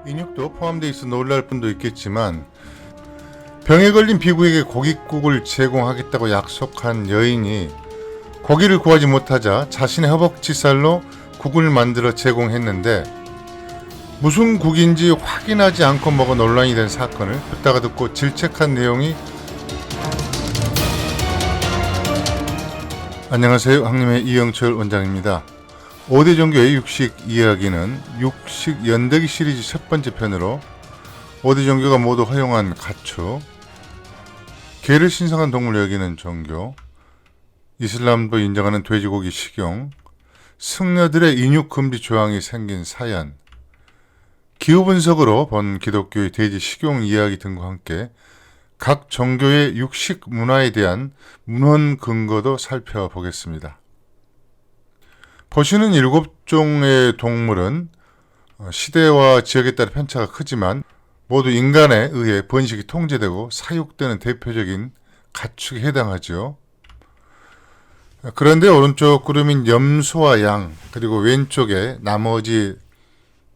인육도 포함되어 있어 놀랄 분도 있겠지만 병에 걸린 비구에게 고깃국을 제공하겠다고 약속한 여인이 고기를 구하지 못하자 자신의 허벅지살로 국을 만들어 제공했는데 무슨 국인지 확인하지 않고 먹어 논란이 된 사건을 듣다가 듣고 질책한 내용이. 안녕하세요. 황림의 이영철 원장입니다. 5대 종교의 육식 이야기는 육식 연대기 시리즈 첫 번째 편으로 5대 종교가 모두 허용한 가축, 개를 신성한 동물로 여기는 종교, 이슬람도 인정하는 돼지고기 식용, 승려들의 인육 금지 조항이 생긴 사연, 기후 분석으로 본 기독교의 돼지 식용 이야기 등과 함께 각 종교의 육식 문화에 대한 문헌 근거도 살펴보겠습니다. 보시는 7종의 동물은 시대와 지역에 따라 편차가 크지만 모두 인간에 의해 번식이 통제되고 사육되는 대표적인 가축에 해당하죠. 그런데 오른쪽 그룹인 염소와 양, 그리고 왼쪽에 나머지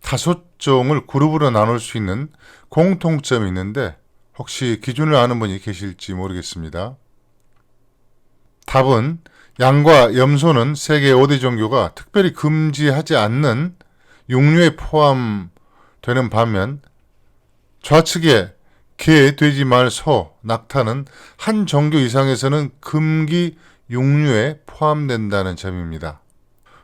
5종을 그룹으로 나눌 수 있는 공통점이 있는데 혹시 기준을 아는 분이 계실지 모르겠습니다. 답은 양과 염소는 세계 5대 종교가 특별히 금지하지 않는 육류에 포함되는 반면 좌측에 개, 돼지, 말, 소, 낙타는 한 종교 이상에서는 금기 육류에 포함된다는 점입니다.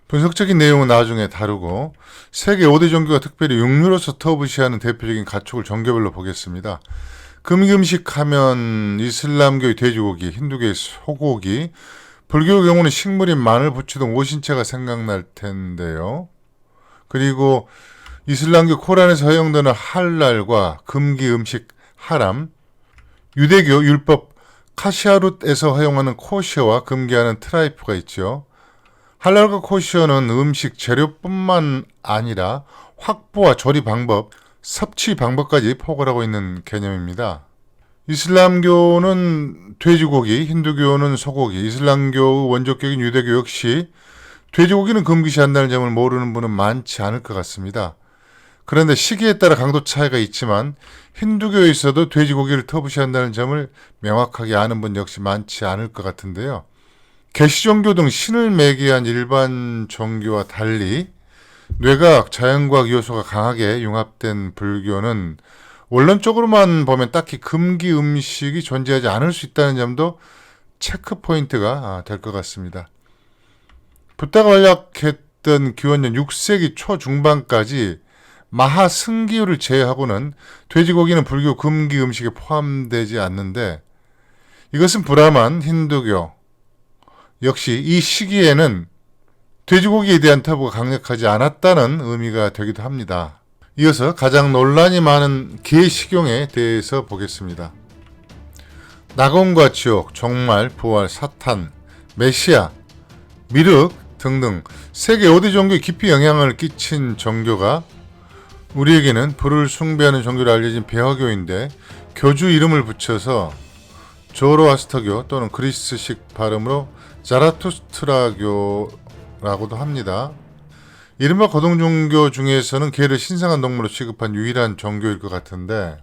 분석적인 내용은 나중에 다루고 세계 5대 종교가 특별히 육류로서 터부시하는 대표적인 가축을 종교별로 보겠습니다. 금기 음식 하면 이슬람교의 돼지고기, 힌두교의 소고기, 불교의 경우는 식물인 마늘, 부추 등 오신채가 생각날 텐데요. 그리고 이슬람교 코란에서 허용되는 할랄과 금기 음식 하람, 유대교 율법 카시아룻에서 허용하는 코시어와 금기하는 트라이프가 있죠. 할랄과 코시어는 음식 재료뿐만 아니라 확보와 조리 방법, 섭취 방법까지 포괄하고 있는 개념입니다. 이슬람교는 돼지고기, 힌두교는 소고기, 이슬람교 원조격인 유대교 역시 돼지고기는 금기시한다는 점을 모르는 분은 많지 않을 것 같습니다. 그런데 시기에 따라 강도 차이가 있지만 힌두교에서도 돼지고기를 터부시한다는 점을 명확하게 아는 분 역시 많지 않을 것 같은데요. 개시종교 등 신을 매개한 일반 종교와 달리 뇌과학, 자연과학 요소가 강하게 융합된 불교는 원론적으로만 보면 딱히 금기 음식이 존재하지 않을 수 있다는 점도 체크 포인트가 될 것 같습니다. 붓다가 활약했던 기원전 6세기 초중반까지 마하승기유를 제외하고는 돼지고기는 불교 금기 음식에 포함되지 않는데 이것은 브라만, 힌두교 역시 이 시기에는 돼지고기에 대한 터부가 강력하지 않았다는 의미가 되기도 합니다. 이어서 가장 논란이 많은 개 식용에 대해서 보겠습니다. 낙원과 지옥, 종말, 부활, 사탄, 메시아, 미륵 등등 세계 5대 종교에 깊이 영향을 끼친 종교가 우리에게는 불을 숭배하는 종교로 알려진 배화교인데 교주 이름을 붙여서 조로아스터교 또는 그리스식 발음으로 자라투스트라교라고도 합니다. 이른바 거동종교 중에서는 개를 신성한 동물로 취급한 유일한 종교일 것 같은데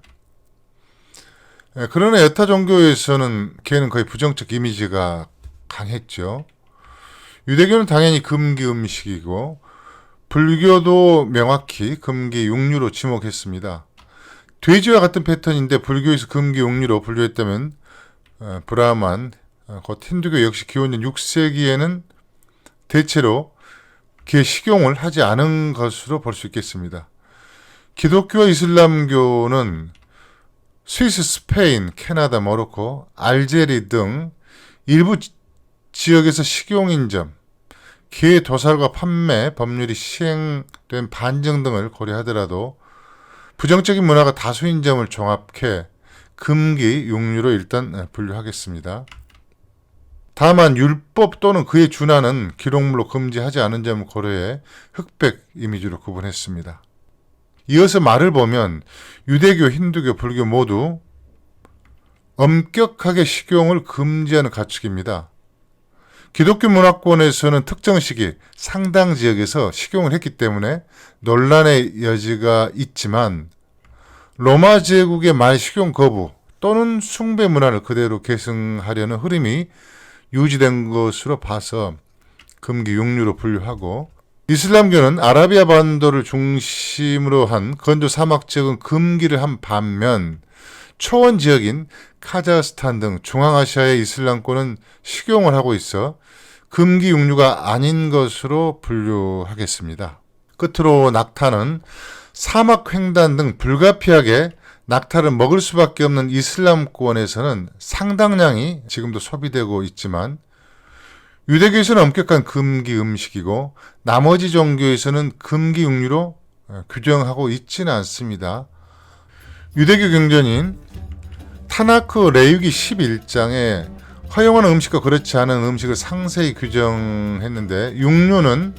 그러나 여타 종교에서는 개는 거의 부정적 이미지가 강했죠. 유대교는 당연히 금기 음식이고 불교도 명확히 금기 육류로 지목했습니다. 돼지와 같은 패턴인데 불교에서 금기 육류로 분류했다면 브라만, 곧 힌두교 역시 기원전 6세기에는 대체로 개 식용을 하지 않은 것으로 볼 수 있겠습니다. 기독교와 이슬람교는 스위스, 스페인, 캐나다, 모로코, 알제리 등 일부 지역에서 식용인 점, 개 도살과 판매 법률이 시행된 반증 등을 고려하더라도 부정적인 문화가 다수인 점을 종합해 금기 육류로 일단 분류하겠습니다. 다만 율법 또는 그에 준하는 기록물로 금지하지 않은 점을 고려해 흑백 이미지로 구분했습니다. 이어서 말을 보면 유대교, 힌두교, 불교 모두 엄격하게 식용을 금지하는 가축입니다. 기독교 문화권에서는 특정 시기 상당 지역에서 식용을 했기 때문에 논란의 여지가 있지만 로마 제국의 말 식용 거부 또는 숭배 문화를 그대로 계승하려는 흐름이 유지된 것으로 봐서 금기 육류로 분류하고, 이슬람교는 아라비아 반도를 중심으로 한 건조 사막 지역은 금기를 한 반면 초원 지역인 카자흐스탄 등 중앙아시아의 이슬람권은 식용을 하고 있어 금기 육류가 아닌 것으로 분류하겠습니다. 끝으로 낙타는 사막 횡단 등 불가피하게 낙타를 먹을 수밖에 없는 이슬람권에서는 상당량이 지금도 소비되고 있지만 유대교에서는 엄격한 금기 음식이고 나머지 종교에서는 금기 육류로 규정하고 있지는 않습니다. 유대교 경전인 타나크 레위기 11장에 허용하는 음식과 그렇지 않은 음식을 상세히 규정했는데, 육류는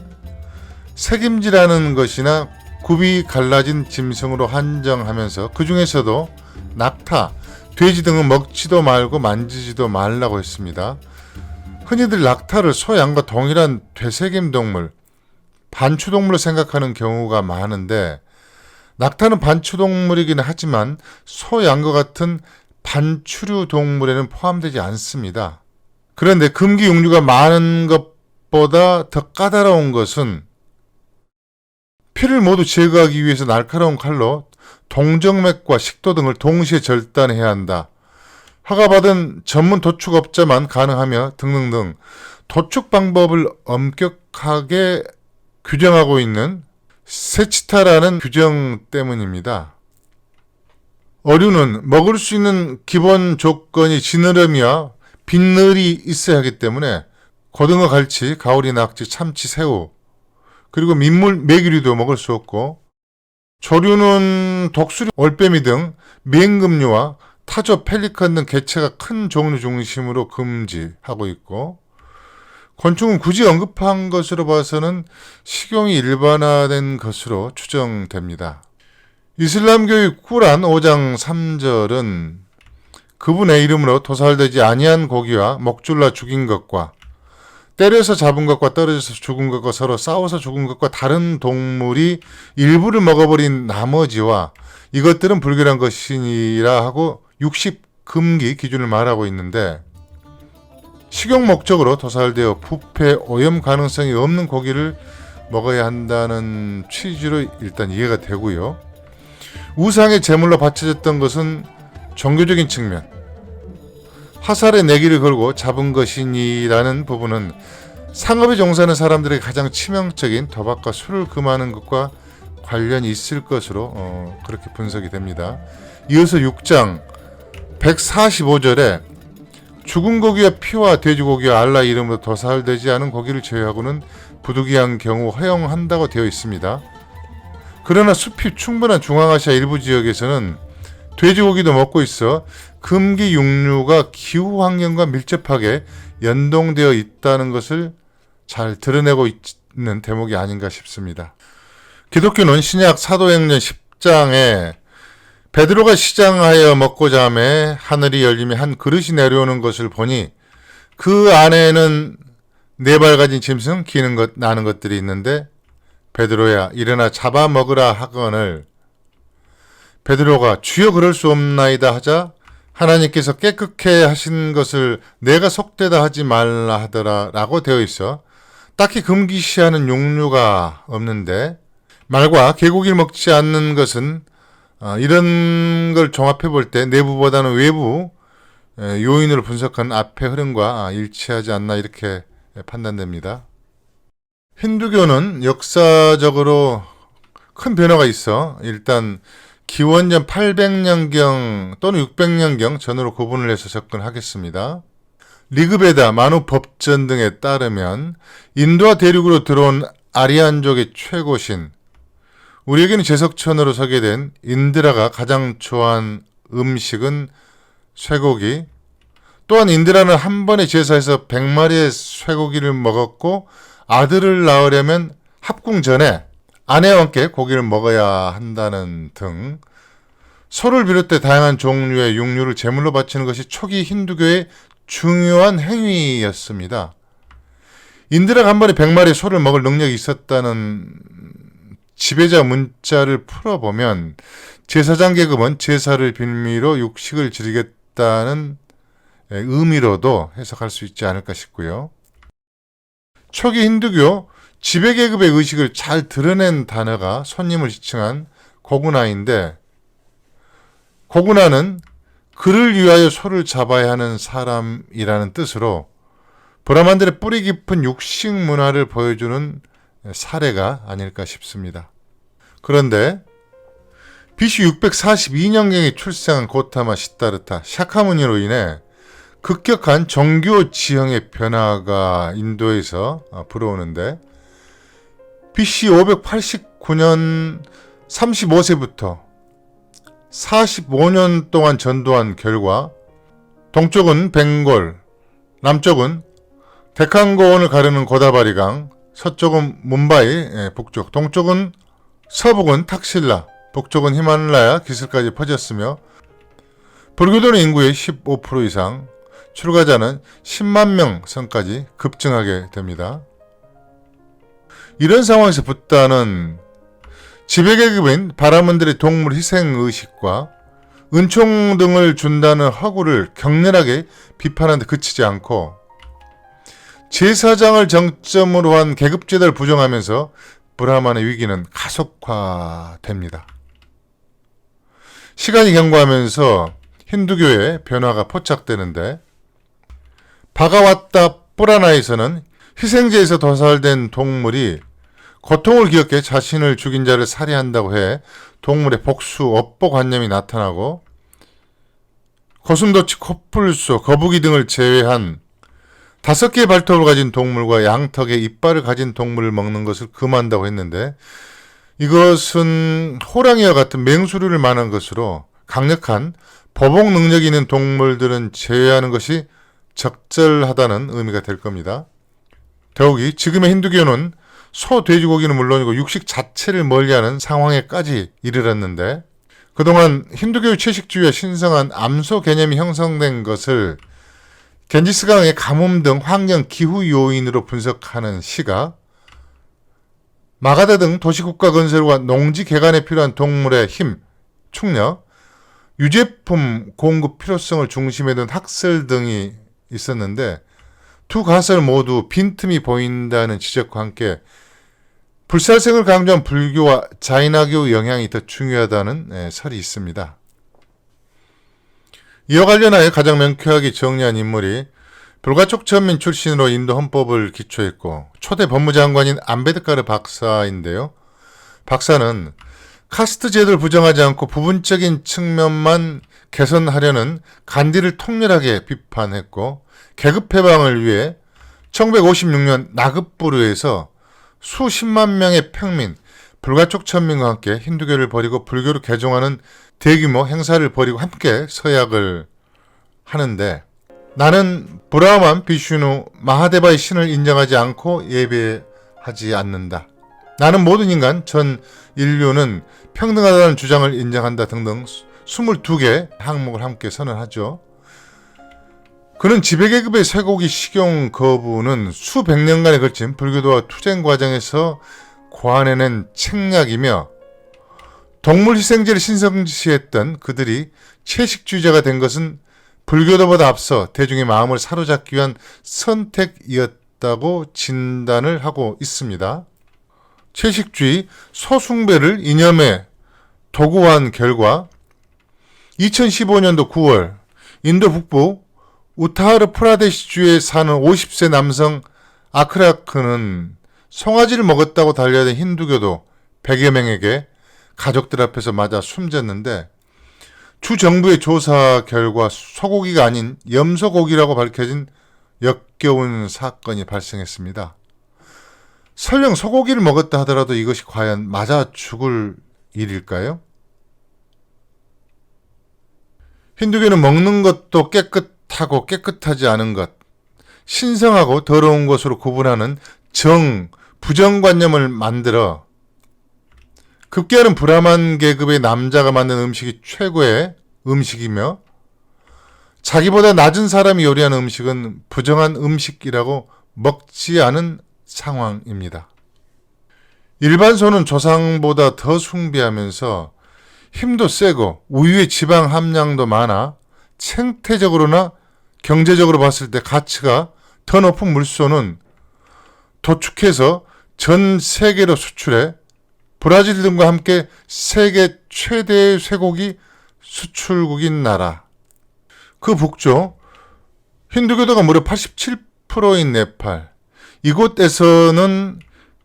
색임질하는 것이나 굽이 갈라진 짐승으로 한정하면서 그 중에서도 낙타, 돼지 등은 먹지도 말고 만지지도 말라고 했습니다. 흔히들 낙타를 소, 양과 동일한 되새김 동물, 반추동물로 생각하는 경우가 많은데, 낙타는 반추동물이긴 하지만 소, 양과 같은 반추류 동물에는 포함되지 않습니다. 그런데 금기 육류가 많은 것보다 더 까다로운 것은 피를 모두 제거하기 위해서 날카로운 칼로 동정맥과 식도 등을 동시에 절단해야 한다. 허가받은 전문 도축업자만 가능하며 등등등 도축 방법을 엄격하게 규정하고 있는 세치타라는 규정 때문입니다. 어류는 먹을 수 있는 기본 조건이 지느러미와 빛늘이 있어야 하기 때문에 고등어, 갈치, 가오리, 낙지, 참치, 새우, 그리고 민물, 메기류도 먹을 수 없고, 조류는 독수리, 올빼미 등 맹금류와 타조, 펠리컨 등 개체가 큰 종류 중심으로 금지하고 있고, 곤충은 굳이 언급한 것으로 봐서는 식용이 일반화된 것으로 추정됩니다. 이슬람교의 꾸란 5장 3절은 그분의 이름으로 도살되지 아니한 고기와 먹줄라 죽인 것과 때려서 잡은 것과 떨어져서 죽은 것과 서로 싸워서 죽은 것과 다른 동물이 일부를 먹어버린 나머지와 이것들은 불결한 것이니라 하고 60금기 기준을 말하고 있는데, 식용 목적으로 도살되어 부패, 오염 가능성이 없는 고기를 먹어야 한다는 취지로 일단 이해가 되고요. 우상의 제물로 바쳐졌던 것은 종교적인 측면, 화살에 내기를 걸고 잡은 것이니라는 부분은 상업에 종사하는 사람들에게 가장 치명적인 도박과 술을 금하는 것과 관련이 있을 것으로 그렇게 분석이 됩니다. 이어서 6장 145절에 죽은 고기와 피와 돼지고기와 알라 이름으로 도살되지 않은 고기를 제외하고는 부득이한 경우 허용한다고 되어 있습니다. 그러나 숲이 충분한 중앙아시아 일부 지역에서는 돼지고기도 먹고 있어 금기 육류가 기후 환경과 밀접하게 연동되어 있다는 것을 잘 드러내고 있는 대목이 아닌가 싶습니다. 기독교는 신약 사도행전 10장에 베드로가 시장하여 먹고자 하매 하늘이 열리며 한 그릇이 내려오는 것을 보니 그 안에는 4발 가진 짐승 기는 것 나는 것들이 있는데 베드로야 일어나 잡아 먹으라 하거늘 베드로가 주여 그럴 수 없나이다 하자 하나님께서 깨끗게 하신 것을 내가 속되다 하지 말라 하더라 라고 되어 있어 딱히 금기시하는 육류가 없는데, 말과 개고기를 먹지 않는 것은 이런 걸 종합해 볼 때 내부보다는 외부 요인으로 분석한 앞의 흐름과 일치하지 않나 이렇게 판단됩니다. 힌두교는 역사적으로 큰 변화가 있어 일단 기원전 800년경 또는 600년경 전으로 구분을 해서 접근하겠습니다. 리그베다, 만우 법전 등에 따르면 인도와 대륙으로 들어온 아리안족의 최고신, 우리에게는 제석천으로 서게 된 인드라가 가장 좋아한 음식은 쇠고기, 또한 인드라는 한 번의 제사에서 100마리의 쇠고기를 먹었고 아들을 낳으려면 합궁 전에 아내와 함께 고기를 먹어야 한다는 등 소를 비롯해 다양한 종류의 육류를 제물로 바치는 것이 초기 힌두교의 중요한 행위였습니다. 인드라가 한 번에 100마리 소를 먹을 능력이 있었다는 지배자 문자를 풀어보면 제사장 계급은 제사를 빌미로 육식을 즐기겠다는 의미로도 해석할 수 있지 않을까 싶고요. 초기 힌두교 지배계급의 의식을 잘 드러낸 단어가 손님을 지칭한 고구나인데, 고구나는 그를 위하여 소를 잡아야 하는 사람이라는 뜻으로 브라만들의 뿌리 깊은 육식 문화를 보여주는 사례가 아닐까 싶습니다. 그런데 BC 642년경에 출생한 고타마 시다르타 샤카무니로 인해 급격한 종교 지형의 변화가 인도에서 불어오는데, BC 589년 35세부터 45년 동안 전도한 결과 동쪽은 벵골, 남쪽은 데칸고원을 가르는 고다바리강, 서쪽은 뭄바이, 북쪽, 동쪽은 서북은 탁실라, 북쪽은 히말라야 기슭까지 퍼졌으며 불교도는 인구의 15% 이상, 출가자는 10만 명 선까지 급증하게 됩니다. 이런 상황에서 붓다는 지배계급인 바라문들의 동물 희생의식과 은총 등을 준다는 허구를 격렬하게 비판하는 데 그치지 않고 제사장을 정점으로 한 계급제도를 부정하면서 브라만의 위기는 가속화됩니다. 시간이 경과하면서 힌두교의 변화가 포착되는데, 바가와타 뿌라나에서는 희생제에서 도살된 동물이 고통을 기억해 자신을 죽인 자를 살해한다고 해 동물의 복수, 업보관념이 나타나고, 고슴도치, 코뿔소, 거북이 등을 제외한 5개의 발톱을 가진 동물과 양턱의 이빨을 가진 동물을 먹는 것을 금한다고 했는데, 이것은 호랑이와 같은 맹수류를 말하는 것으로 강력한 보복 능력이 있는 동물들은 제외하는 것이 적절하다는 의미가 될 겁니다. 더욱이 지금의 힌두교는 소, 돼지고기는 물론이고 육식 자체를 멀리하는 상황에까지 이르렀는데, 그동안 힌두교의 채식주의와 신성한 암소 개념이 형성된 것을 겐지스강의 가뭄 등 환경 기후 요인으로 분석하는 시각, 마가다 등 도시국가 건설과 농지 개간에 필요한 동물의 힘, 축력, 유제품 공급 필요성을 중심에 둔 학설 등이 있었는데, 두 가설 모두 빈틈이 보인다는 지적과 함께 불살생을 강조한 불교와 자인화교의 영향이 더 중요하다는 설이 있습니다. 이와 관련하여 가장 명쾌하게 정리한 인물이 불가촉 천민 출신으로 인도 헌법을 기초했고 초대 법무장관인 암베드카르 박사인데요. 박사는 카스트 제도를 부정하지 않고 부분적인 측면만 개선하려는 간디를 통렬하게 비판했고, 계급 해방을 위해 1956년 나급부르에서 수십만 명의 평민, 불가촉 천민과 함께 힌두교를 버리고 불교로 개종하는 대규모 행사를 벌이고 함께 서약을 하는데, 나는 브라만 비슈누 마하데바의 신을 인정하지 않고 예배하지 않는다. 나는 모든 인간, 전 인류는 평등하다는 주장을 인정한다 등등 22개 항목을 함께 선언하죠. 그는 지배계급의 쇠고기 식용 거부는 수백 년간에 걸친 불교도와 투쟁 과정에서 고안해낸 책략이며, 동물 희생제를 신성시했던 그들이 채식주의자가 된 것은 불교도보다 앞서 대중의 마음을 사로잡기 위한 선택이었다고 진단을 하고 있습니다. 채식주의 소숭배를 이념에 도구화한 결과 2015년도 9월 인도 북부 우타하르 프라데시주에 사는 50세 남성 아크라크는 송아지를 먹었다고 달려든 힌두교도 100여 명에게 가족들 앞에서 맞아 숨졌는데, 주 정부의 조사 결과 소고기가 아닌 염소고기라고 밝혀진 역겨운 사건이 발생했습니다. 설령 소고기를 먹었다 하더라도 이것이 과연 맞아 죽을 일일까요? 힌두교는 먹는 것도 깨끗하고 깨끗하지 않은 것, 신성하고 더러운 것으로 구분하는 부정관념을 만들어 급기야는 브라만 계급의 남자가 만든 음식이 최고의 음식이며, 자기보다 낮은 사람이 요리하는 음식은 부정한 음식이라고 먹지 않은 상황입니다. 일반 소는 조상보다 더 숭배하면서 힘도 세고 우유의 지방 함량도 많아 생태적으로나 경제적으로 봤을 때 가치가 더 높은 물소는 도축해서 전 세계로 수출해 브라질 등과 함께 세계 최대의 쇠고기 수출국인 나라. 그 북쪽 힌두교도가 무려 87%인 네팔. 이곳에서는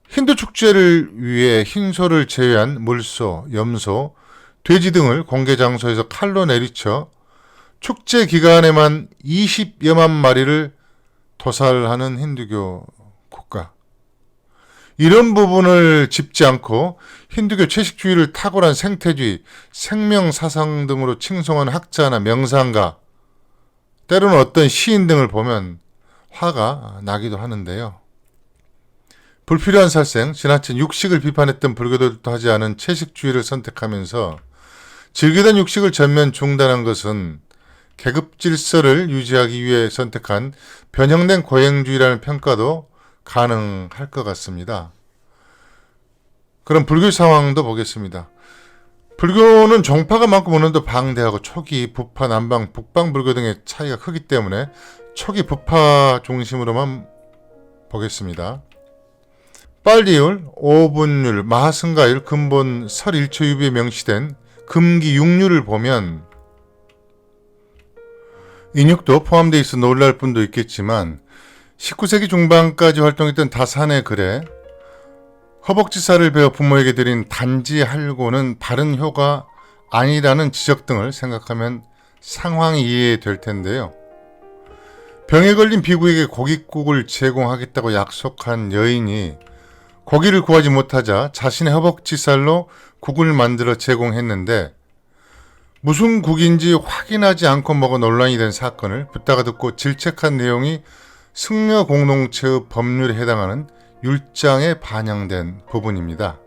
힌두 축제를 위해 흰소를 제외한 물소, 염소, 돼지 등을 공개 장소에서 칼로 내리쳐 축제 기간에만 20여만 마리를 도살하는 힌두교 국가. 이런 부분을 짚지 않고 힌두교 채식주의를 탁월한 생태주의, 생명사상 등으로 칭송하는 학자나 명상가, 때로는 어떤 시인 등을 보면 화가 나기도 하는데요. 불필요한 살생, 지나친 육식을 비판했던 불교도들도 하지 않은 채식주의를 선택하면서 즐기던 육식을 전면 중단한 것은 계급 질서를 유지하기 위해 선택한 변형된 고행주의라는 평가도 가능할 것 같습니다. 그럼 불교 상황도 보겠습니다. 불교는 종파가 많고 문헌도 방대하고 초기 부파, 남방, 북방 불교 등의 차이가 크기 때문에 초기 부파 중심으로만 보겠습니다. 빨리율, 오분율, 마하승가율, 근본 설일초유비에 명시된 금기 6률을 보면 인육도 포함되어 있어 놀랄 분도 있겠지만 19세기 중반까지 활동했던 다산의 글에 허벅지살을 베어 부모에게 드린 단지할고는 바른 효가 아니라는 지적 등을 생각하면 상황이 이해될 텐데요. 병에 걸린 비구에게 고깃국을 제공하겠다고 약속한 여인이 고기를 구하지 못하자 자신의 허벅지살로 국을 만들어 제공했는데 무슨 국인지 확인하지 않고 먹어 논란이 된 사건을 듣다가 듣고 질책한 내용이 승려 공동체의 법률에 해당하는 율장에 반영된 부분입니다.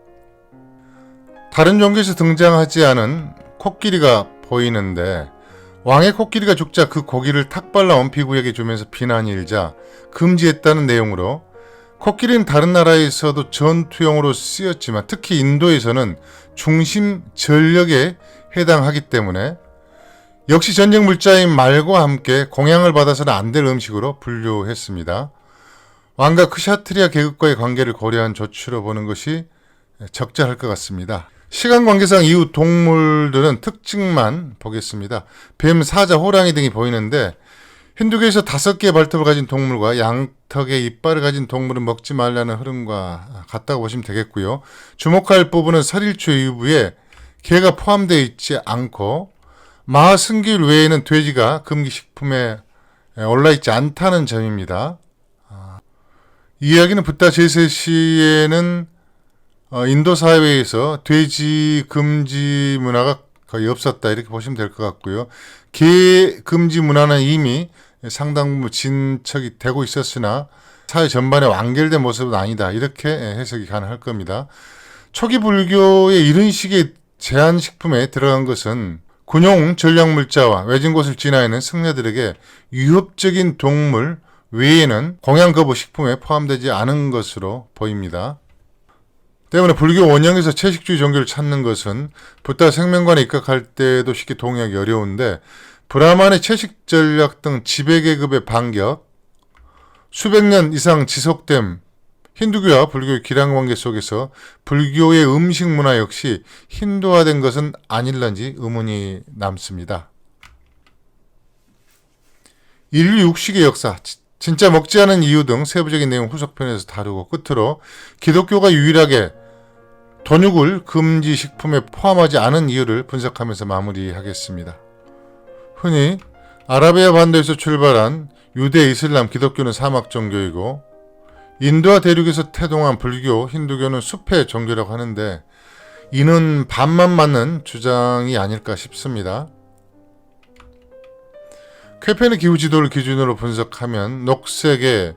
다른 종교에서 등장하지 않은 코끼리가 보이는데 왕의 코끼리가 죽자 그 고기를 탁 발라온 비구에게 주면서 비난이 일자 금지했다는 내용으로 코끼리는 다른 나라에서도 전투용으로 쓰였지만 특히 인도에서는 중심 전력에 해당하기 때문에 역시 전쟁 물자인 말과 함께 공양을 받아서는 안 될 음식으로 분류했습니다. 왕과 크샤트리아 계급과의 관계를 고려한 조치로 보는 것이 적절할 것 같습니다. 시간 관계상 이후 동물들은 특징만 보겠습니다. 뱀, 사자, 호랑이 등이 보이는데 힌두교에서 5개의 발톱을 가진 동물과 양턱의 이빨을 가진 동물은 먹지 말라는 흐름과 같다고 보시면 되겠고요. 주목할 부분은 설일초 유부에 개가 포함되어 있지 않고 마하승길 외에는 돼지가 금기식품에 올라있지 않다는 점입니다. 이 이야기는 붓다 제3시에는 인도 사회에서 돼지 금지 문화가 거의 없었다 이렇게 보시면 될 것 같고요. 개 금지 문화는 이미 상당 부분 진척이 되고 있었으나 사회 전반에 완결된 모습은 아니다 이렇게 해석이 가능할 겁니다. 초기 불교의 이런 식의 제한식품에 들어간 것은 군용 전략물자와 외진 곳을 지나는 승려들에게 위협적인 동물 외에는 공양 거부 식품에 포함되지 않은 것으로 보입니다. 때문에 불교 원형에서 채식주의 종교를 찾는 것은 붓다 생명관에 입각할 때도 쉽게 동의하기 어려운데 브라만의 채식 전략 등 지배계급의 반격, 수백 년 이상 지속됨, 힌두교와 불교의 기량관계 속에서 불교의 음식 문화 역시 힌두화된 것은 아닐런지 의문이 남습니다. 인류 육식의 역사, 진짜 먹지 않은 이유 등 세부적인 내용 후속편에서 다루고 끝으로 기독교가 유일하게 돈육을 금지 식품에 포함하지 않은 이유를 분석하면서 마무리하겠습니다. 흔히 아라비아 반도에서 출발한 유대, 이슬람, 기독교는 사막 종교이고 인도와 대륙에서 태동한 불교, 힌두교는 숲의 종교라고 하는데 이는 반만 맞는 주장이 아닐까 싶습니다. 쾌페의 기후지도를 기준으로 분석하면 녹색의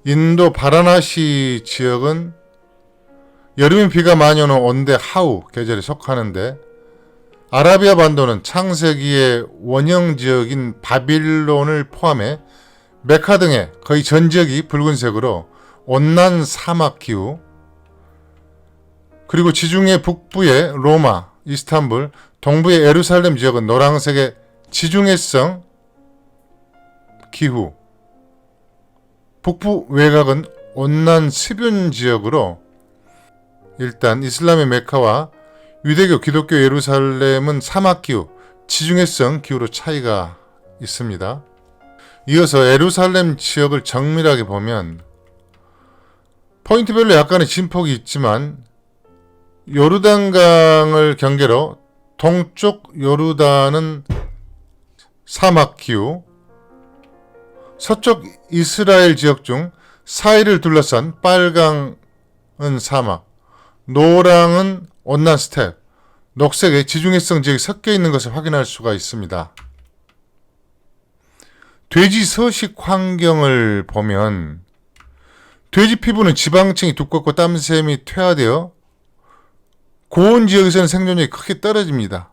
인도 바라나시 지역은 여름에 비가 많이 오는 온대 하우 계절에 속하는데 아라비아 반도는 창세기의 원형 지역인 바빌론을 포함해 메카 등의 거의 전 지역이 붉은색으로 온난 사막 기후, 그리고 지중해 북부의 로마, 이스탄불, 동부의 예루살렘 지역은 노란색의 지중해성 기후, 북부 외곽은 온난 수변 지역으로 일단 이슬람의 메카와 유대교, 기독교 예루살렘은 사막 기후, 지중해성 기후로 차이가 있습니다. 이어서 예루살렘 지역을 정밀하게 보면 포인트별로 약간의 진폭이 있지만 요르단강을 경계로 동쪽 요르단은 사막 기후, 서쪽 이스라엘 지역 중 사이를 둘러싼 빨강은 사막, 노랑은 온난 스텝, 녹색의 지중해성 지역이 섞여 있는 것을 확인할 수가 있습니다. 돼지 서식 환경을 보면 돼지 피부는 지방층이 두껍고 땀샘이 퇴화되어 고온 지역에서는 생존력이 크게 떨어집니다.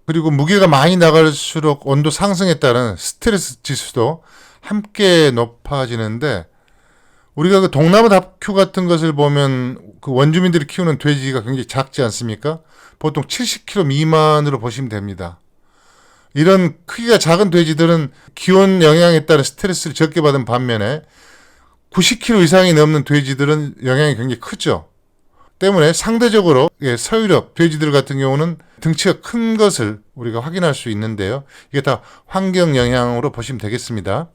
그리고 무게가 많이 나갈수록 온도 상승에 따른 스트레스 지수도 함께 높아지는데, 우리가 그 동남아 다큐 같은 것을 보면 그 원주민들이 키우는 돼지가 굉장히 작지 않습니까? 보통 70kg 미만으로 보시면 됩니다. 이런 크기가 작은 돼지들은 기온 영향에 따라 스트레스를 적게 받은 반면에 90kg 이상이 넘는 돼지들은 영향이 굉장히 크죠. 때문에 상대적으로 서유럽 돼지들 같은 경우는 등치가 큰 것을 우리가 확인할 수 있는데요. 이게 다 환경 영향으로 보시면 되겠습니다.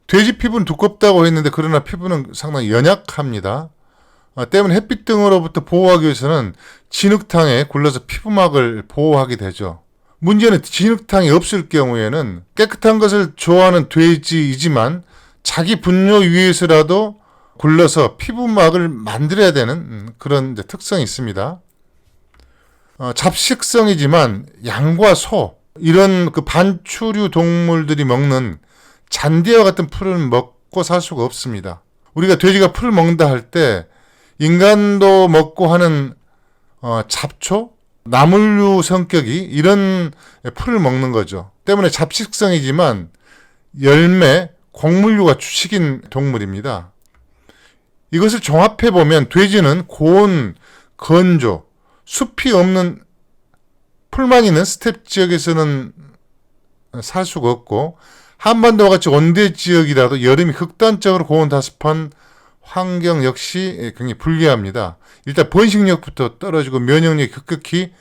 돼지 피부는 두껍다고 했는데 그러나 피부는 상당히 연약합니다. 때문에 햇빛 등으로부터 보호하기 위해서는 진흙탕에 굴러서 피부막을 보호하게 되죠. 문제는 진흙탕이 없을 경우에는 깨끗한 것을 좋아하는 돼지이지만 자기 분뇨 위해서라도 굴러서 피부막을 만들어야 되는 그런 특성이 있습니다. 잡식성이지만 양과 소, 이런 그 반추류 동물들이 먹는 잔디와 같은 풀을 먹고 살 수가 없습니다. 우리가 돼지가 풀을 먹는다 할 때 인간도 먹고 하는 잡초, 나물류 성격이 이런 풀을 먹는 거죠. 때문에 잡식성이지만 열매, 곡물류가 주식인 동물입니다. 이것을 종합해보면 돼지는 고온, 건조, 숲이 없는 풀만 있는 스텝 지역에서는 살 수가 없고, 한반도와 같이 온대 지역이라도 여름이 극단적으로 고온 다습한 환경 역시 굉장히 불리합니다. 일단 번식력부터 떨어지고 면역력이 급격히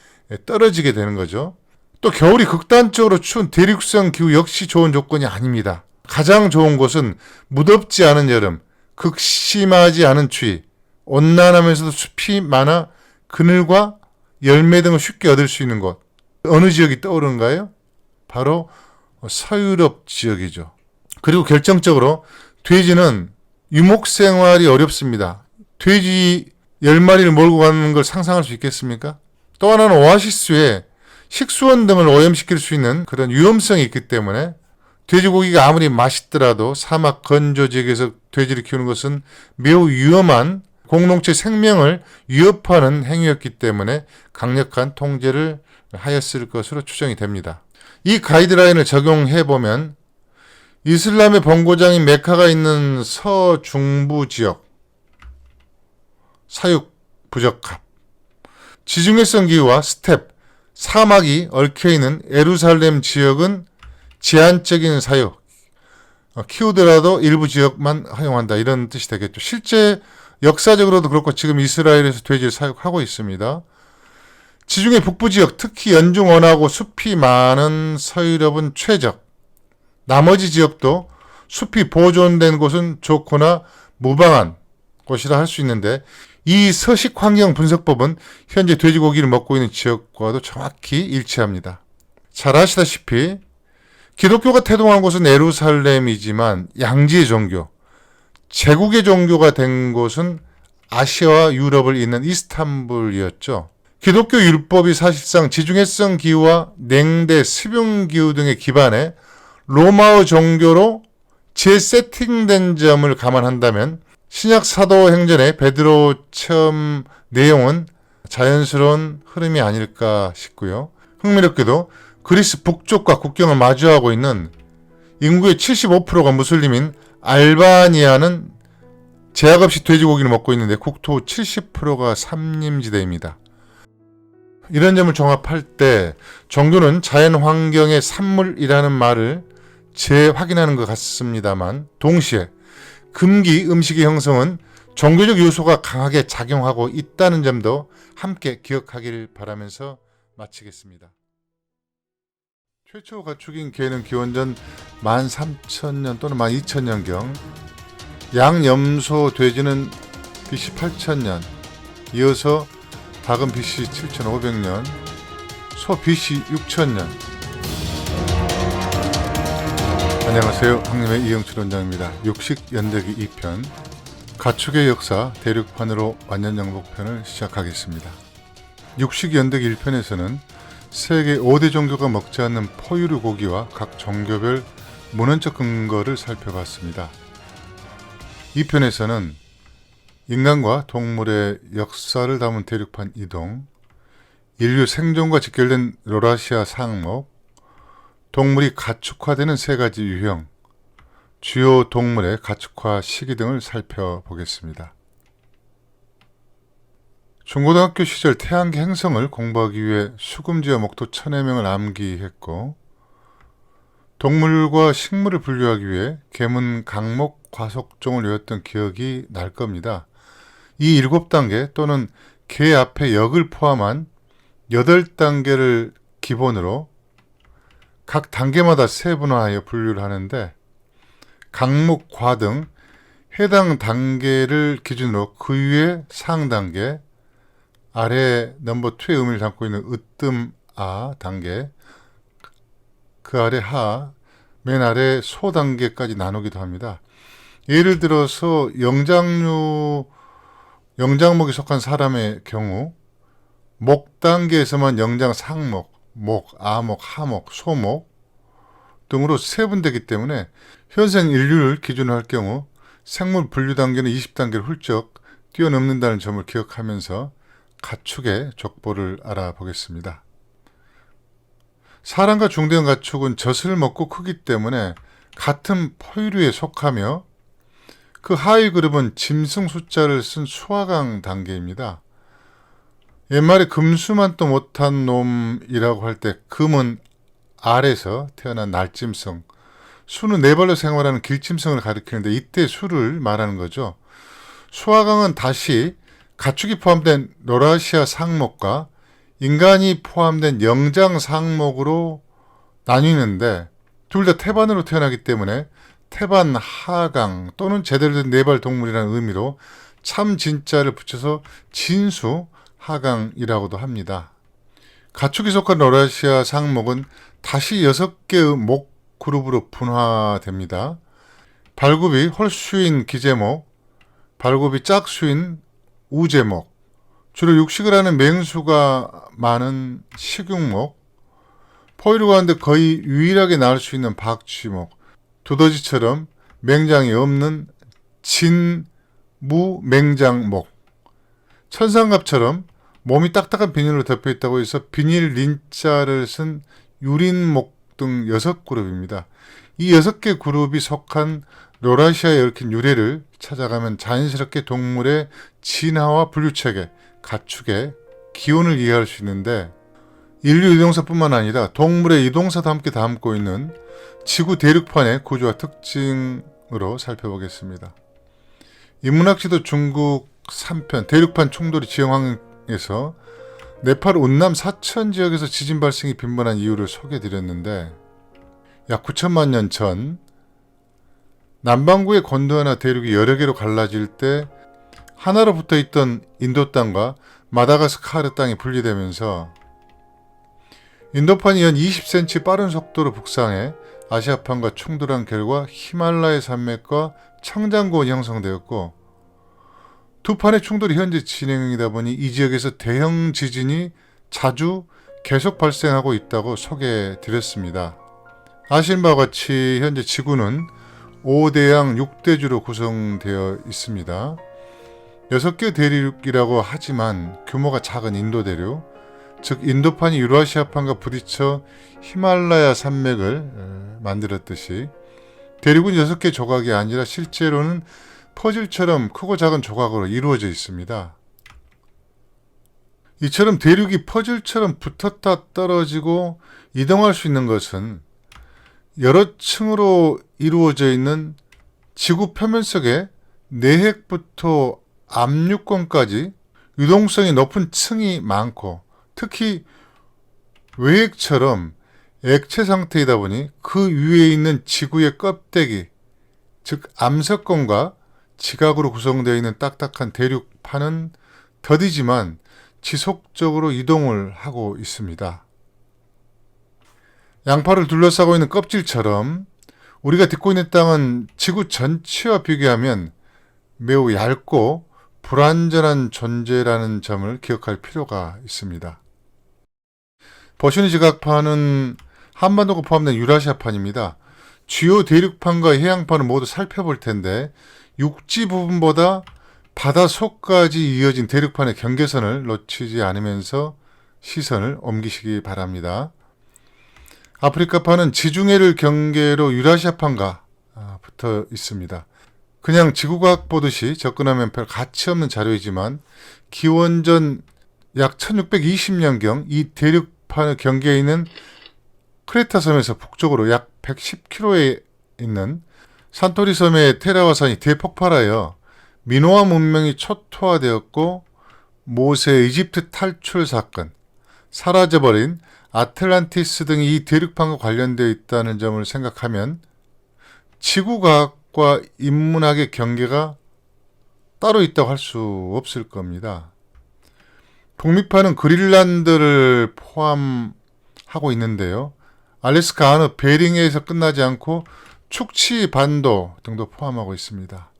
떨어지게 되는 거죠. 또 겨울이 극단적으로 추운 대륙성 기후 역시 좋은 조건이 아닙니다. 가장 좋은 곳은 무덥지 않은 여름, 극심하지 않은 추위, 온난하면서도 숲이 많아 그늘과 열매 등을 쉽게 얻을 수 있는 곳. 어느 지역이 떠오르는가요? 바로 서유럽 지역이죠. 그리고 결정적으로 돼지는 유목 생활이 어렵습니다. 돼지 10마리를 몰고 가는 걸 상상할 수 있겠습니까? 또 하나는 오아시스에 식수원 등을 오염시킬 수 있는 그런 위험성이 있기 때문에 돼지고기가 아무리 맛있더라도 사막 건조 지역에서 돼지를 키우는 것은 매우 위험한, 공동체 생명을 위협하는 행위였기 때문에 강력한 통제를 하였을 것으로 추정이 됩니다. 이 가이드라인을 적용해보면 이슬람의 본고장인 메카가 있는 서중부 지역, 사육 부적합, 지중해성 기후와 스텝, 사막이 얽혀있는 예루살렘 지역은 제한적인 사육, 키우더라도 일부 지역만 허용한다, 이런 뜻이 되겠죠. 실제 역사적으로도 그렇고 지금 이스라엘에서 돼지를 사육하고 있습니다. 지중해 북부 지역, 특히 연중 원하고 숲이 많은 서유럽은 최적, 나머지 지역도 숲이 보존된 곳은 좋거나 무방한 곳이라 할 수 있는데, 이 서식 환경 분석법은 현재 돼지고기를 먹고 있는 지역과도 정확히 일치합니다. 잘 아시다시피 기독교가 태동한 곳은 예루살렘이지만 양지의 종교, 제국의 종교가 된 곳은 아시아와 유럽을 잇는 이스탄불이었죠. 기독교 율법이 사실상 지중해성 기후와 냉대, 수변 기후 등에 기반해 로마어 종교로 재세팅된 점을 감안한다면 신약 사도행전의 베드로 체험 내용은 자연스러운 흐름이 아닐까 싶고요. 흥미롭게도 그리스 북쪽과 국경을 마주하고 있는 인구의 75%가 무슬림인 알바니아는 제약 없이 돼지고기를 먹고 있는데 국토 70%가 산림지대입니다. 이런 점을 종합할 때 종교는 자연환경의 산물이라는 말을 재확인하는 것 같습니다만 동시에 금기 음식의 형성은 종교적 요소가 강하게 작용하고 있다는 점도 함께 기억하길 바라면서 마치겠습니다. 최초 가축인 개는 기원전 13,000년 또는 12,000년경, 양염소 돼지는 BC 8,000년, 이어서 닭은 BC 7,500년, 소 BC 6,000년. 안녕하세요. 황림의 이영철 원장입니다. 육식 연대기 2편, 가축의 역사 대륙판으로 완전정복편을 시작하겠습니다. 육식 연대기 1편에서는 세계 5대 종교가 먹지 않는 포유류 고기와 각 종교별 문헌적 근거를 살펴봤습니다. 2편에서는 인간과 동물의 역사를 담은 대륙판 이동, 인류 생존과 직결된 로라시아 상목, 동물이 가축화되는 세 가지 유형, 주요 동물의 가축화 시기 등을 살펴보겠습니다. 중고등학교 시절 태양계 행성을 공부하기 위해 수금지와 목도 1000여 명을 암기했고, 동물과 식물을 분류하기 위해 계문, 강목, 과속종을 외웠던 기억이 날 겁니다. 이 7단계 또는 개 앞에 역을 포함한 8단계를 기본으로 각 단계마다 세분화하여 분류를 하는데, 강목, 과 등 해당 단계를 기준으로 그 위에 상단계, 아래 넘버 2의 의미를 담고 있는 으뜸 아 단계, 그 아래 하, 맨 아래 소 단계까지 나누기도 합니다. 예를 들어서 영장목이 속한 사람의 경우 목 단계에서만 영장 상목, 목, 아목, 하목, 소목 등으로 세분되기 때문에 현생 인류를 기준으로 할 경우 생물 분류 단계는 20단계를 훌쩍 뛰어넘는다는 점을 기억하면서 가축의 족보를 알아보겠습니다. 사람과 중대형 가축은 젖을 먹고 크기 때문에 같은 포유류에 속하며 그 하위 그룹은 짐승 숫자를 쓴 수화강 단계입니다. 옛말에 금수만 또 못한 놈이라고 할 때 금은 알에서 태어난 날짐승, 수는 네 발로 생활하는 길짐승을 가리키는데 이때 수를 말하는 거죠. 수화강은 다시 가축이 포함된 로라시아 상목과 인간이 포함된 영장 상목으로 나뉘는데 둘 다 태반으로 태어나기 때문에 태반 하강 또는 제대로 된 네발 동물이라는 의미로 참 진짜를 붙여서 진수 하강이라고도 합니다. 가축이 속한 로라시아 상목은 다시 6개의 목 그룹으로 분화됩니다. 발굽이 홀수인 기제목, 발굽이 짝수인 우제목, 주로 육식을 하는 맹수가 많은 식육목, 포유류 가운데 거의 유일하게 나올 수 있는 박쥐목, 두더지처럼 맹장이 없는 진무맹장목, 천상갑처럼 몸이 딱딱한 비닐로 덮여 있다고 해서 비닐 린자를 쓴 유린목 등 6그룹입니다. 이 6개 그룹이 속한 로라시아에 얽힌 유래를 찾아가면 자연스럽게 동물의 진화와 분류체계, 가축의 기원을 이해할 수 있는데, 인류 이동사뿐만 아니라 동물의 이동사도 함께 담고 있는 지구 대륙판의 구조와 특징으로 살펴보겠습니다. 인문학지도 중국 3편 대륙판 총돌이 지형환경에서 네팔 운남 사천 지역에서 지진 발생이 빈번한 이유를 소개해드렸는데, 약 9천만 년 전 남반구의 곤드와나 대륙이 여러 개로 갈라질 때 하나로 붙어있던 인도 땅과 마다가스카르 땅이 분리되면서 인도판이 연 20cm 빠른 속도로 북상해 아시아판과 충돌한 결과 히말라야 산맥과 청장고원이 형성되었고, 두 판의 충돌이 현재 진행 중이다 보니 이 지역에서 대형 지진이 자주 계속 발생하고 있다고 소개해드렸습니다. 아시는 바와 같이 현재 지구는 5대양 6대주로 구성되어 있습니다. 6개 대륙이라고 하지만 규모가 작은 인도 대륙, 즉 인도판이 유라시아판과 부딪혀 히말라야 산맥을 만들었듯이 대륙은 6개 조각이 아니라 실제로는 퍼즐처럼 크고 작은 조각으로 이루어져 있습니다. 이처럼 대륙이 퍼즐처럼 붙었다 떨어지고 이동할 수 있는 것은 여러 층으로 이루어져 있는 지구 표면 속에 내핵부터 압류권까지 유동성이 높은 층이 많고, 특히 외핵처럼 액체 상태이다 보니 그 위에 있는 지구의 껍데기, 즉 암석권과 지각으로 구성되어 있는 딱딱한 대륙판은 더디지만 지속적으로 이동을 하고 있습니다. 양파를 둘러싸고 있는 껍질처럼 우리가 딛고 있는 땅은 지구 전체와 비교하면 매우 얇고 불완전한 존재라는 점을 기억할 필요가 있습니다. 버슈니 지각판은 한반도가 포함된 유라시아판입니다. 주요 대륙판과 해양판을 모두 살펴볼 텐데 육지 부분보다 바다 속까지 이어진 대륙판의 경계선을 놓치지 않으면서 시선을 옮기시기 바랍니다. 아프리카판은 지중해를 경계로 유라시아판과 붙어 있습니다. 그냥 지구과학 보듯이 접근하면 별 가치 없는 자료이지만 기원전 약 1620년경 이 대륙판의 경계에 있는 크레타 섬에서 북쪽으로 약 110km에 있는 산토리 섬의 테라와산이 대폭발하여 미노아 문명이 초토화되었고, 모세의 이집트 탈출 사건, 사라져버린 아틀란티스 등이 이 대륙판과 관련되어 있다는 점을 생각하면 지구과학과 인문학의 경계가 따로 있다고 할 수 없을 겁니다. 북미판은 그린란드를 포함하고 있는데요. 알래스카 어느 베링해에서 끝나지 않고 축치 반도 등도 포함하고 있습니다.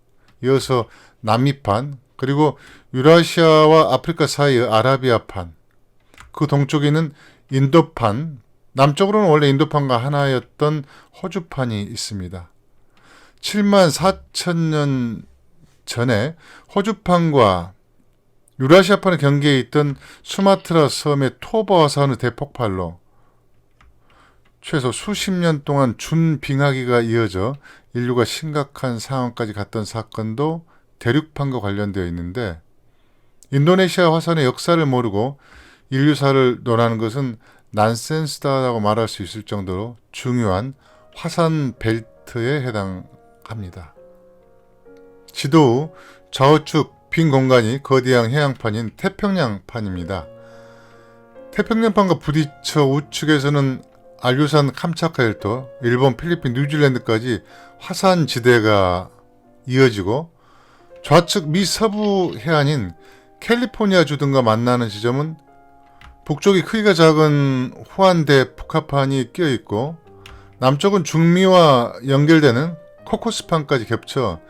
이어서 남미판, 그리고 유라시아와 아프리카 사이의 아라비아판, 그 동쪽에 있는 인도판, 남쪽으로는 원래 인도판과 하나였던 호주판이 있습니다. 7만 4천 년 전에 호주판과 유라시아판의 경계에 있던 수마트라 섬의 토바 화산의 대폭발로 최소 수십 년 동안 준빙하기가 이어져 인류가 심각한 상황까지 갔던 사건도 대륙판과 관련되어 있는데, 인도네시아 화산의 역사를 모르고 인류사를 논하는 것은 난센스다라고 말할 수 있을 정도로 중요한 화산 벨트에 해당합니다. 지도 후 좌우측 빈 공간이 거대한 해양판인 태평양판입니다. 태평양판과 부딪혀 우측에서는 알류산 캄차카일도, 일본, 필리핀, 뉴질랜드까지 화산지대가 이어지고, 좌측 미서부 해안인 캘리포니아주 등과 만나는 지점은 북쪽이 크기가 작은 후안대 푸카판이 끼어있고, 남쪽은 중미와 연결되는 코코스판까지 겹쳐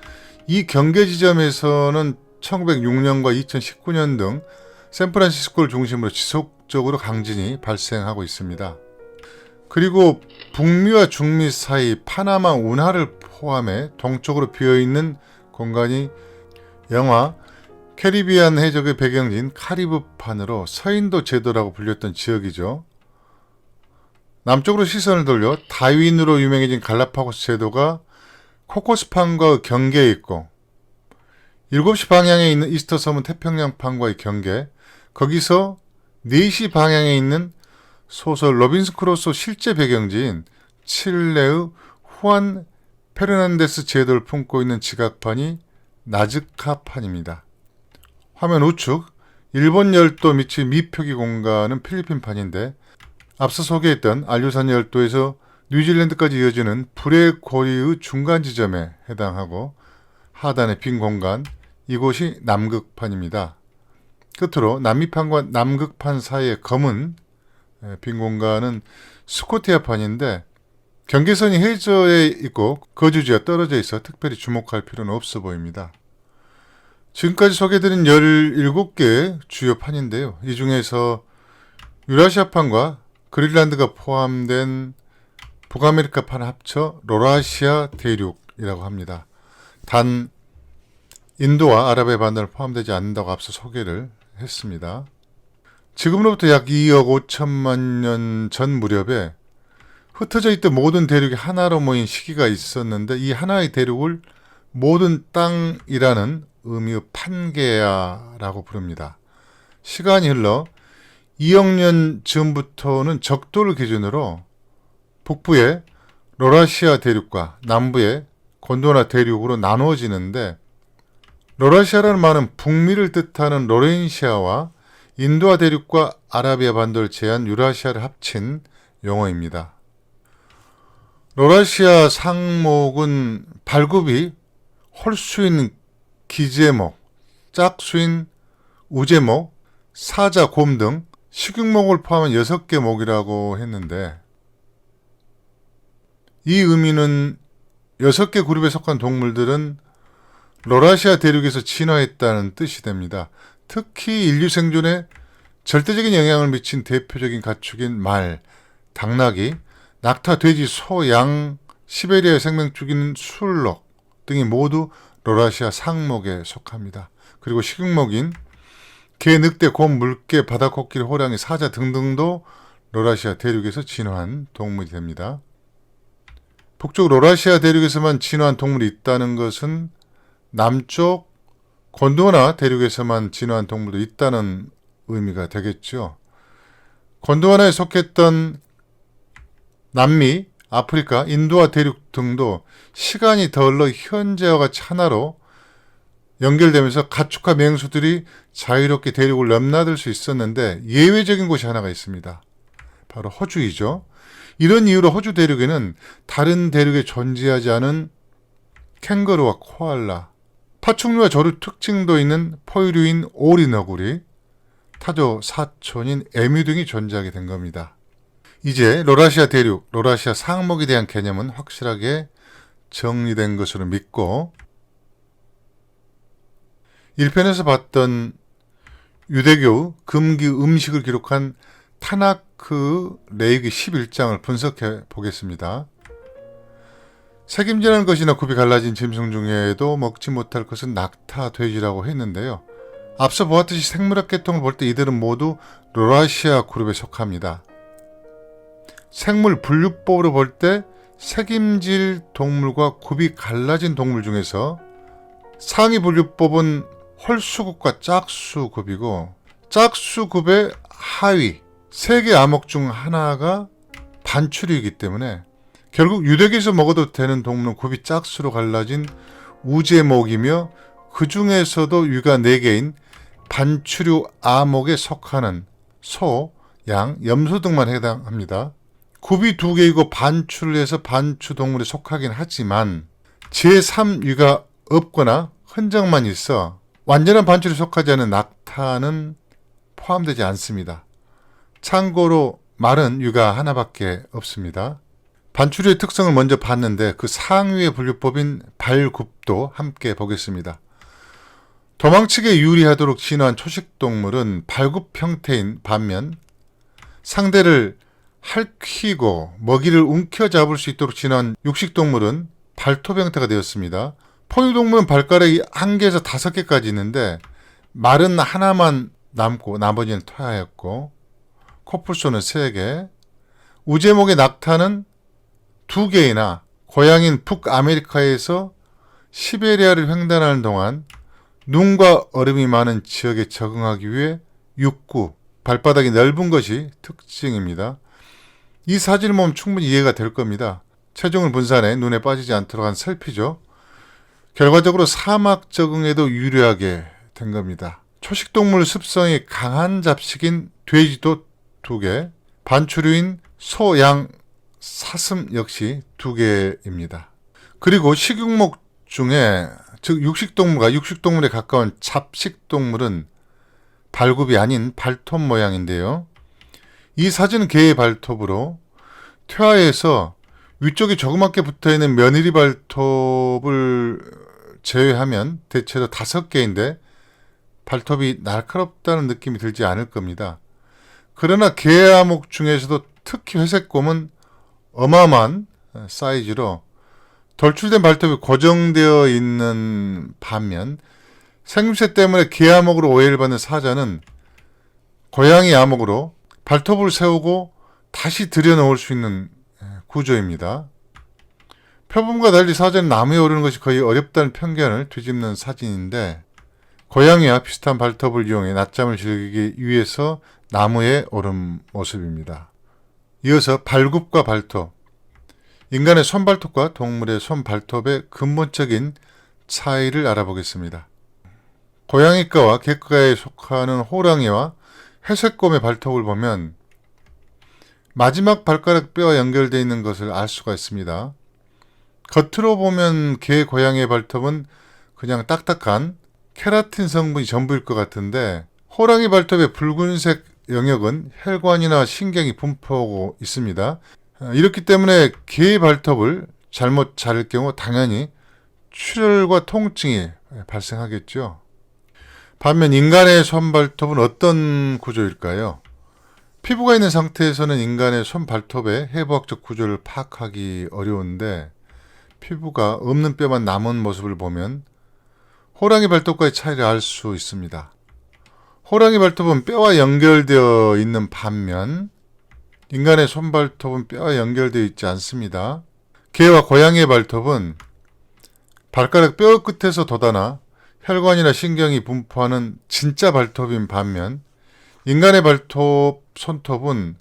이 경계 지점에서는 1906년과 2019년 등 샌프란시스코를 중심으로 지속적으로 강진이 발생하고 있습니다. 그리고 북미와 중미 사이 파나마 운하를 포함해 동쪽으로 비어있는 공간이 영화 캐리비안 해적의 배경지인 카리브판으로 서인도 제도라고 불렸던 지역이죠. 남쪽으로 시선을 돌려 다윈으로 유명해진 갈라파고스 제도가 코코스판과 경계에 있고, 7시 방향에 있는 이스터 섬은 태평양판과의 경계, 거기서 4시 방향에 있는 소설 로빈슨 크루소 실제 배경지인 칠레의 후안 페르난데스 제도를 품고 있는 지각판이 나즈카판입니다. 화면 우측 일본 열도 밑의 미표기 공간은 필리핀판인데, 앞서 소개했던 알류산 열도에서 뉴질랜드까지 이어지는 불의 고리의 중간 지점에 해당하고, 하단의 빈 공간, 이곳이 남극판입니다. 끝으로 남미판과 남극판 사이의 검은 빈 공간은 스코티아판인데, 경계선이 해저에 있고 거주지와 떨어져 있어 특별히 주목할 필요는 없어 보입니다. 지금까지 소개해드린 17개의 주요 판인데요. 이 중에서 유라시아판과 그린란드가 포함된 북아메리카판 합쳐 로라시아 대륙이라고 합니다. 단 인도와 아랍의 반도를 포함되지 않는다고 앞서 소개를 했습니다. 지금으로부터 약 2억 5천만 년 전 무렵에 흩어져 있던 모든 대륙이 하나로 모인 시기가 있었는데 이 하나의 대륙을 모든 땅이라는 의미의 판게아라고 부릅니다. 시간이 흘러 2억 년 전부터는 적도를 기준으로 북부의 로라시아 대륙과 남부의 곤도나 대륙으로 나누어지는데 로라시아라는 말은 북미를 뜻하는 로렌시아와 인도아 대륙과 아라비아 반도를 제한 유라시아를 합친 용어입니다. 로라시아 상목은 발굽이 홀수인 기제목, 짝수인 우제목, 사자, 곰 등 식육목을 포함한 6개 목이라고 했는데 이 의미는 6개 그룹에 속한 동물들은 로라시아 대륙에서 진화했다는 뜻이 됩니다. 특히 인류 생존에 절대적인 영향을 미친 대표적인 가축인 말, 당나귀, 낙타, 돼지, 소, 양, 시베리아의 생명 죽이는 술록 등이 모두 로라시아 상목에 속합니다. 그리고 식육목인 개, 늑대, 곰, 물개, 바다코끼리, 호랑이, 사자 등등도 로라시아 대륙에서 진화한 동물이 됩니다. 북쪽 로라시아 대륙에서만 진화한 동물이 있다는 것은 남쪽 곤도와나 대륙에서만 진화한 동물도 있다는 의미가 되겠죠. 곤도와나에 속했던 남미, 아프리카, 인도아 대륙 등도 시간이 더 흘러 현재와 같이 하나로 연결되면서 가축과 맹수들이 자유롭게 대륙을 넘나들 수 있었는데 예외적인 곳이 하나가 있습니다. 바로 호주이죠. 이런 이유로 호주 대륙에는 다른 대륙에 존재하지 않은 캥거루와 코알라, 파충류와 조류 특징도 있는 포유류인 오리 너구리, 타조 사촌인 에뮤 등이 존재하게 된 겁니다. 이제 로라시아 대륙, 로라시아 상목에 대한 개념은 확실하게 정리된 것으로 믿고 1편에서 봤던 유대교 금기 음식을 기록한 타나크 레위기 11장을 분석해 보겠습니다. 책임지는 것이나 굽이 갈라진 짐승 중에도 먹지 못할 것은 낙타, 돼지라고 했는데요. 앞서 보았듯이 생물학 계통을 볼 때 이들은 모두 로라시아 그룹에 속합니다. 생물 분류법으로 볼 때 책임질 동물과 굽이 갈라진 동물 중에서 상위 분류법은 홀수급과 짝수급이고 짝수급의 하위 3개 암흑 중 하나가 반추류이기 때문에 결국 유대교에서 먹어도 되는 동물은 굽이 짝수로 갈라진 우제목이며 그 중에서도 위가 4개인 반추류 암흑에 속하는 소, 양, 염소 등만 해당합니다. 굽이 2개이고 반추를 해서 반추 동물에 속하긴 하지만 제3위가 없거나 흔적만 있어 완전한 반추에 속하지 않은 낙타는 포함되지 않습니다. 참고로 말은 위가 하나밖에 없습니다. 반추류의 특성을 먼저 봤는데 그 상위의 분류법인 발굽도 함께 보겠습니다. 도망치기에 유리하도록 진화한 초식동물은 발굽 형태인 반면 상대를 핥히고 먹이를 움켜잡을 수 있도록 진화한 육식동물은 발톱 형태가 되었습니다. 포유동물은 발가락이 1개에서 5개까지 있는데 말은 하나만 남고 나머지는 퇴화했고 코뿔소는 3개, 우제목의 낙타는 2개이나 고향인 북아메리카에서 시베리아를 횡단하는 동안 눈과 얼음이 많은 지역에 적응하기 위해 육구, 발바닥이 넓은 것이 특징입니다. 이 사진을 보면 충분히 이해가 될 겁니다. 체중을 분산해 눈에 빠지지 않도록 한 설피죠. 결과적으로 사막 적응에도 유리하게 된 겁니다. 초식동물 습성이 강한 잡식인 돼지도 2개, 반추류인 소, 양, 사슴 역시 2개입니다. 그리고 식육목 중에 즉 육식동물과 육식동물에 가까운 잡식동물은 발굽이 아닌 발톱 모양인데요. 이 사진은 개의 발톱으로 퇴화해서 위쪽에 조그맣게 붙어있는 며느리 발톱을 제외하면 대체로 5개인데 발톱이 날카롭다는 느낌이 들지 않을 겁니다. 그러나 개암목 중에서도 특히 회색곰은 어마어마한 사이즈로 돌출된 발톱이 고정되어 있는 반면 생김새 때문에 개암목으로 오해를 받는 사자는 고양이 암목으로 발톱을 세우고 다시 들여놓을 수 있는 구조입니다. 표범과 달리 사자는 나무에 오르는 것이 거의 어렵다는 편견을 뒤집는 사진인데 고양이와 비슷한 발톱을 이용해 낮잠을 즐기기 위해서 나무에 오른 모습입니다. 이어서 발굽과 발톱. 인간의 손발톱과 동물의 손발톱의 근본적인 차이를 알아보겠습니다. 고양이과와 개과에 속하는 호랑이와 회색곰의 발톱을 보면 마지막 발가락 뼈와 연결되어 있는 것을 알 수가 있습니다. 겉으로 보면 개, 고양이의 발톱은 그냥 딱딱한 케라틴 성분이 전부일 것 같은데 호랑이 발톱의 붉은색 영역은 혈관이나 신경이 분포하고 있습니다. 이렇기 때문에 개의 발톱을 잘못 자를 경우 당연히 출혈과 통증이 발생하겠죠. 반면 인간의 손발톱은 어떤 구조일까요? 피부가 있는 상태에서는 인간의 손발톱의 해부학적 구조를 파악하기 어려운데 피부가 없는 뼈만 남은 모습을 보면 호랑이 발톱과의 차이를 알 수 있습니다. 호랑이 발톱은 뼈와 연결되어 있는 반면 인간의 손발톱은 뼈와 연결되어 있지 않습니다. 개와 고양이의 발톱은 발가락 뼈 끝에서 돋아나 혈관이나 신경이 분포하는 진짜 발톱인 반면 인간의 발톱, 손톱은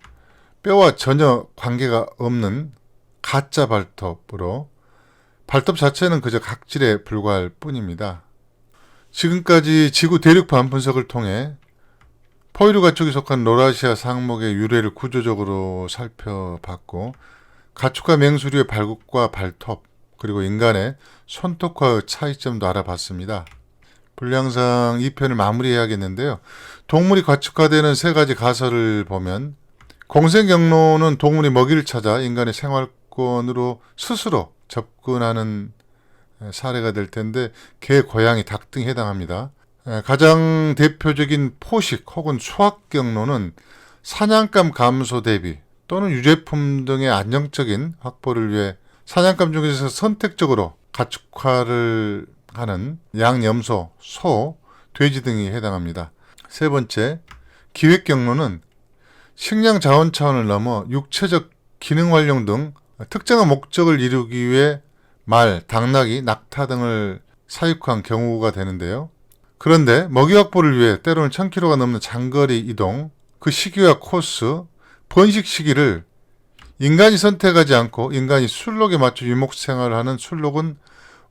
뼈와 전혀 관계가 없는 가짜 발톱으로 발톱 자체는 그저 각질에 불과할 뿐입니다. 지금까지 지구 대륙판 분석을 통해 포유류 가축에 속한 로라시아 상목의 유래를 구조적으로 살펴봤고 가축과 맹수류의 발굽과 발톱 그리고 인간의 손톱과의 차이점도 알아봤습니다. 분량상 2편을 마무리해야겠는데요. 동물이 가축화되는 세 가지 가설을 보면 공생 경로는 동물이 먹이를 찾아 인간의 생활권으로 스스로 접근하는 사례가 될 텐데 개, 고양이, 닭 등이 해당합니다. 가장 대표적인 포식 혹은 수확 경로는 사냥감 감소 대비 또는 유제품 등의 안정적인 확보를 위해 사냥감 중에서 선택적으로 가축화를 하는 양, 염소, 소, 돼지 등이 해당합니다. 세 번째, 기획 경로는 식량 자원 차원을 넘어 육체적 기능 활용 등 특정한 목적을 이루기 위해 말, 당나귀, 낙타 등을 사육한 경우가 되는데요. 그런데 먹이 확보를 위해 때로는 1000km가 넘는 장거리 이동, 그 시기와 코스, 번식 시기를 인간이 선택하지 않고 인간이 술록에 맞춰 유목생활을 하는 술록은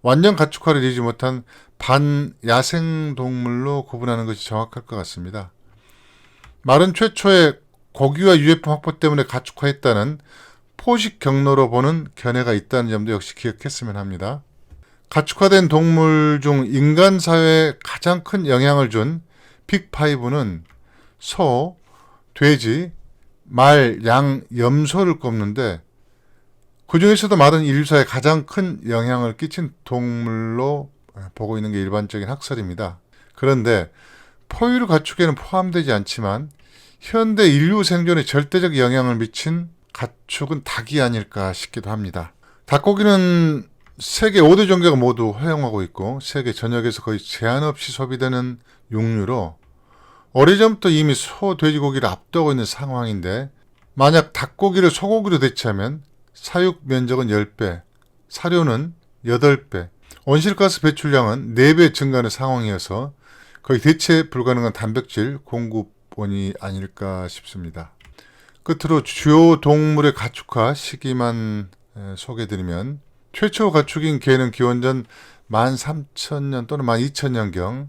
완전 가축화를 이루지 못한 반야생동물로 구분하는 것이 정확할 것 같습니다. 말은 최초의 고기와 유해품 확보 때문에 가축화했다는 포식 경로로 보는 견해가 있다는 점도 역시 기억했으면 합니다. 가축화된 동물 중 인간 사회에 가장 큰 영향을 준 빅5는 소, 돼지, 말, 양, 염소를 꼽는데 그 중에서도 말은 인류사에 가장 큰 영향을 끼친 동물로 보고 있는 게 일반적인 학설입니다. 그런데 포유류 가축에는 포함되지 않지만 현대 인류 생존에 절대적 영향을 미친 가축은 닭이 아닐까 싶기도 합니다. 닭고기는 세계 5대 종교가 모두 허용하고 있고 세계 전역에서 거의 제한 없이 소비되는 육류로 오래전부터 이미 소, 돼지고기를 압도하고 있는 상황인데 만약 닭고기를 소고기로 대체하면 사육 면적은 10배, 사료는 8배, 온실가스 배출량은 4배 증가하는 상황이어서 거의 대체 불가능한 단백질 공급원이 아닐까 싶습니다. 끝으로 주요 동물의 가축화 시기만 소개해드리면 최초 가축인 개는 기원전 13,000년 또는 12,000년경,